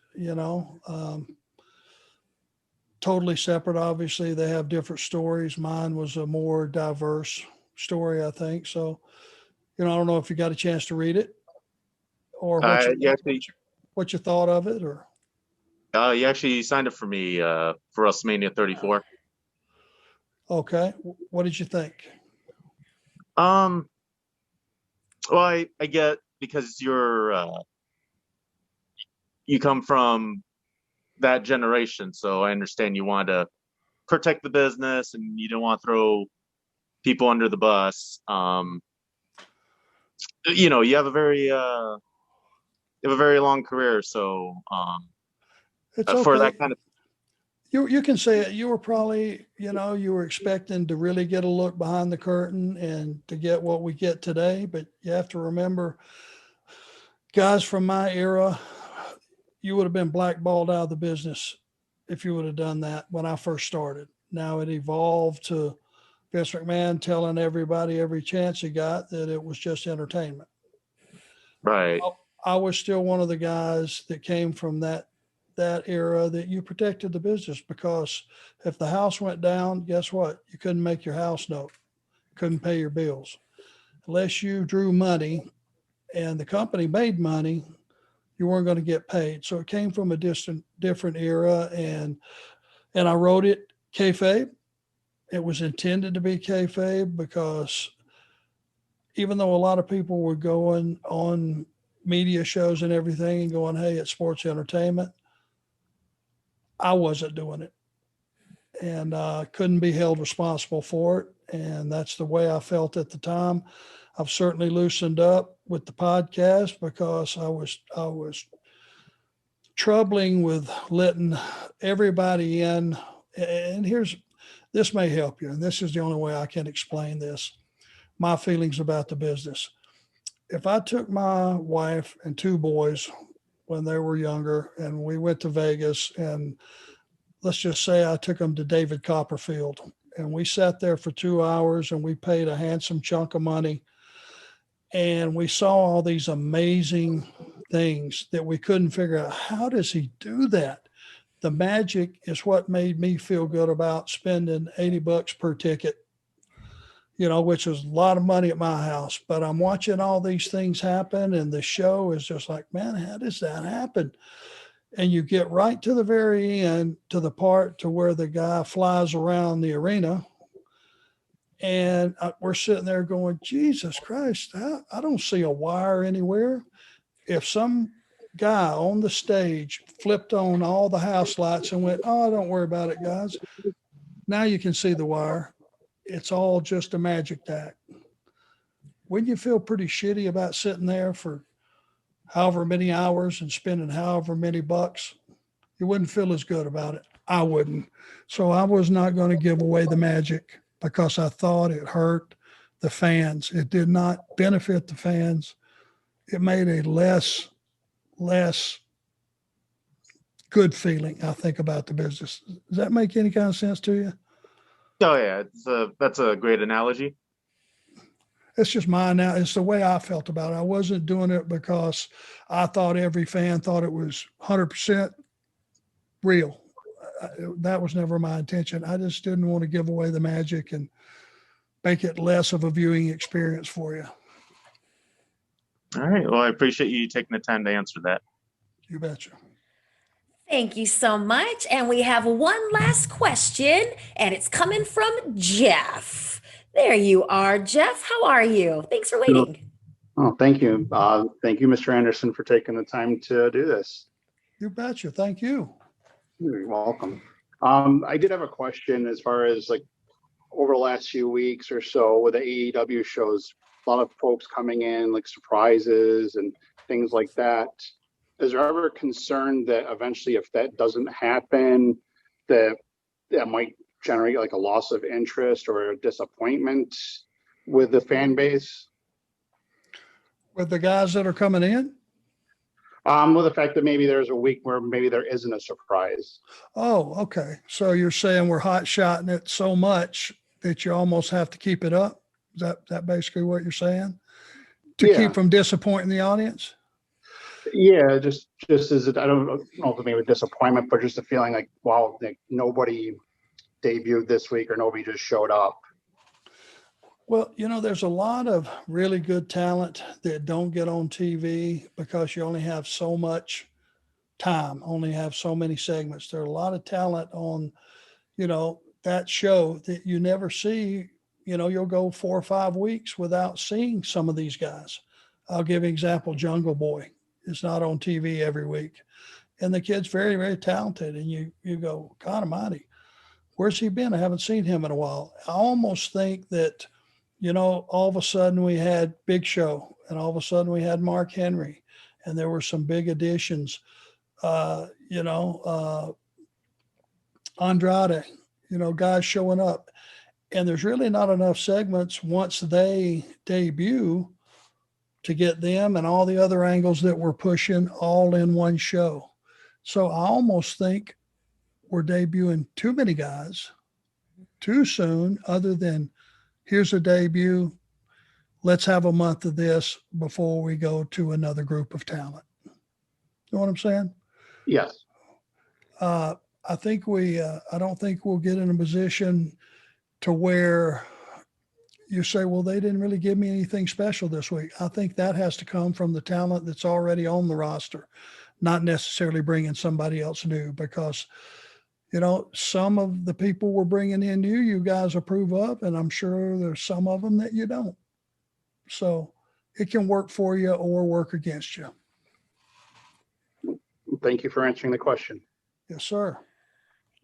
C: totally separate. Obviously, they have different stories. Mine was a more diverse story, I think. So, I don't know if you got a chance to read it or what you thought of it, or.
U: You actually signed it for me for WrestleMania 34.
C: Okay. What did you think?
U: Well, I get, because you come from that generation, so I understand you want to protect the business and you don't want to throw people under the bus. You have a very long career, so
C: it's okay.
U: For that kind of.
C: You can say it. You were probably, you were expecting to really get a look behind the curtain and to get what we get today. But you have to remember, guys from my era, you would have been blackballed out of the business if you would have done that when I first started. Now it evolved to Vince McMahon telling everybody every chance he got that it was just entertainment.
U: Right.
C: I was still one of the guys that came from that era, that you protected the business, because if the house went down, guess what? You couldn't make your house note, couldn't pay your bills. Unless you drew money and the company made money, you weren't going to get paid. So it came from a different era, and I wrote it kayfabe. It was intended to be kayfabe, because even though a lot of people were going on media shows and everything and going, hey, it's sports entertainment, I wasn't doing it, and couldn't be held responsible for it. And that's the way I felt at the time. I've certainly loosened up with the podcast because I was troubling with letting everybody in. And this may help you. And this is the only way I can explain this, my feelings about the business. If I took my wife and 2 boys when they were younger and we went to Vegas, and let's just say I took them to David Copperfield, and we sat there for 2 hours and we paid a handsome chunk of money, and we saw all these amazing things that we couldn't figure out. How does he do that? The magic is what made me feel good about spending $80 per ticket, which is a lot of money at my house. But I'm watching all these things happen, and the show is just like, man, how does that happen? And you get right to the very end, to the part to where the guy flies around the arena. And we're sitting there going, Jesus Christ, I don't see a wire anywhere. If some guy on the stage flipped on all the house lights and went, oh, don't worry about it, guys. Now you can see the wire. It's all just a magic act. Wouldn't you feel pretty shitty about sitting there for however many hours and spending however many bucks? You wouldn't feel as good about it. I wouldn't. So I was not going to give away the magic because I thought it hurt the fans. It did not benefit the fans. It made a less good feeling, I think, about the business. Does that make any kind of sense to you?
U: Oh yeah, that's a great analogy.
C: It's just mine now. It's the way I felt about it. I wasn't doing it because I thought every fan thought it was 100% real. That was never my intention. I just didn't want to give away the magic and make it less of a viewing experience for you.
U: All right. Well, I appreciate you taking the time to answer that.
C: You betcha.
B: Thank you so much. And we have one last question, and it's coming from Jeff. There you are, Jeff. How are you? Thanks for waiting.
D: Oh, thank you. Thank you, Mr. Anderson, for taking the time to do this.
C: You betcha. Thank you.
D: You're welcome. I did have a question as far as like over the last few weeks or so with the AEW shows, a lot of folks coming in like surprises and things like that. Is there ever a concern that eventually if that doesn't happen, that might generate like a loss of interest or a disappointment with the fan base?
C: With the guys that are coming in?
D: With the fact that maybe there's a week where maybe there isn't a surprise.
C: Oh, okay. So you're saying we're hot shotting it so much that you almost have to keep it up? Is that basically what you're saying? To keep from disappointing the audience?
D: Yeah, just as I don't know if it may be disappointment, but just a feeling like, wow, like nobody debuted this week or nobody just showed up.
C: Well, there's a lot of really good talent that don't get on TV because you only have so much time, only have so many segments. There are a lot of talent on, that show that you never see. You'll go 4 or 5 weeks without seeing some of these guys. I'll give an example. Jungle Boy is not on TV every week. And the kid's very, very talented. And you go, God almighty, where's he been? I haven't seen him in a while. I almost think that, all of a sudden we had Big Show, and all of a sudden we had Mark Henry, and there were some big additions, Andrade, guys showing up. And there's really not enough segments once they debut to get them and all the other angles that we're pushing all in one show. So I almost think we're debuting too many guys too soon, other than here's a debut. Let's have a month of this before we go to another group of talent. You know what I'm saying?
D: Yes.
C: I don't think we'll get in a position to where you say, well, they didn't really give me anything special this week. I think that has to come from the talent that's already on the roster, not necessarily bringing somebody else new, because, some of the people we're bringing in new, you guys approve of, and I'm sure there's some of them that you don't. So it can work for you or work against you.
D: Thank you for answering the question.
C: Yes, sir.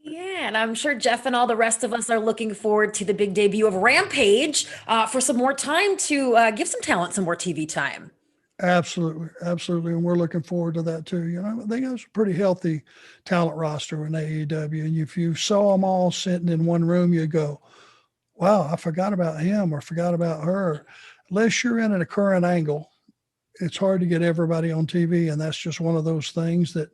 B: Yeah, and I'm sure Jeff and all the rest of us are looking forward to the big debut of Rampage for some more time to give some talent some more TV time.
C: Absolutely, absolutely, and we're looking forward to that too. You know, they got a pretty healthy talent roster in AEW, and if you saw them all sitting in one room, you go, "Wow, I forgot about him or forgot about her." Unless you're in a current angle, it's hard to get everybody on TV, and that's just one of those things that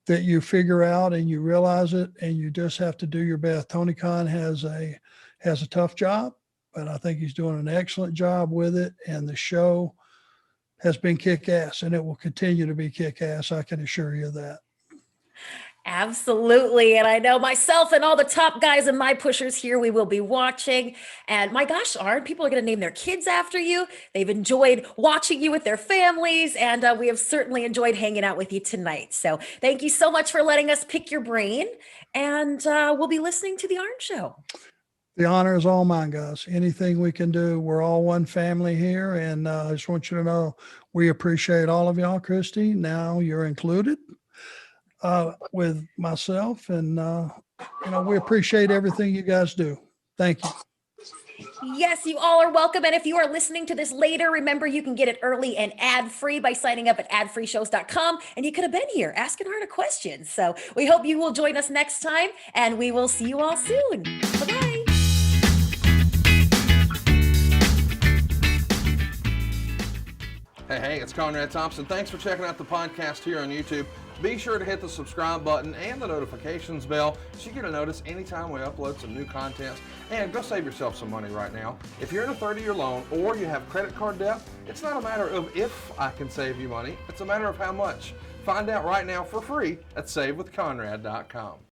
C: you figure out and you realize it, and you just have to do your best. Tony Khan has a tough job, but I think he's doing an excellent job with it, and the show has been kick-ass, and it will continue to be kick-ass. I can assure you that.
B: Absolutely. And I know myself and all the top guys and my pushers here, we will be watching. And my gosh, Arn, people are going to name their kids after you. They've enjoyed watching you with their families. And we have certainly enjoyed hanging out with you tonight. So thank you so much for letting us pick your brain. And we'll be listening to The Arn Show.
C: The honor is all mine, guys. Anything we can do, we're all one family here. And I just want you to know we appreciate all of y'all. Christy, now you're included with myself. And, we appreciate everything you guys do. Thank you.
B: Yes, you all are welcome. And if you are listening to this later, remember you can get it early and ad-free by signing up at adfreeshows.com. And you could have been here asking Arn a question. So we hope you will join us next time, and we will see you all soon. Bye-bye.
A: Hey, it's Conrad Thompson. Thanks for checking out the podcast here on YouTube. Be sure to hit the subscribe button and the notifications bell so you get a notice anytime we upload some new content. And go save yourself some money right now. If you're in a 30-year loan or you have credit card debt, it's not a matter of if I can save you money, it's a matter of how much. Find out right now for free at savewithconrad.com.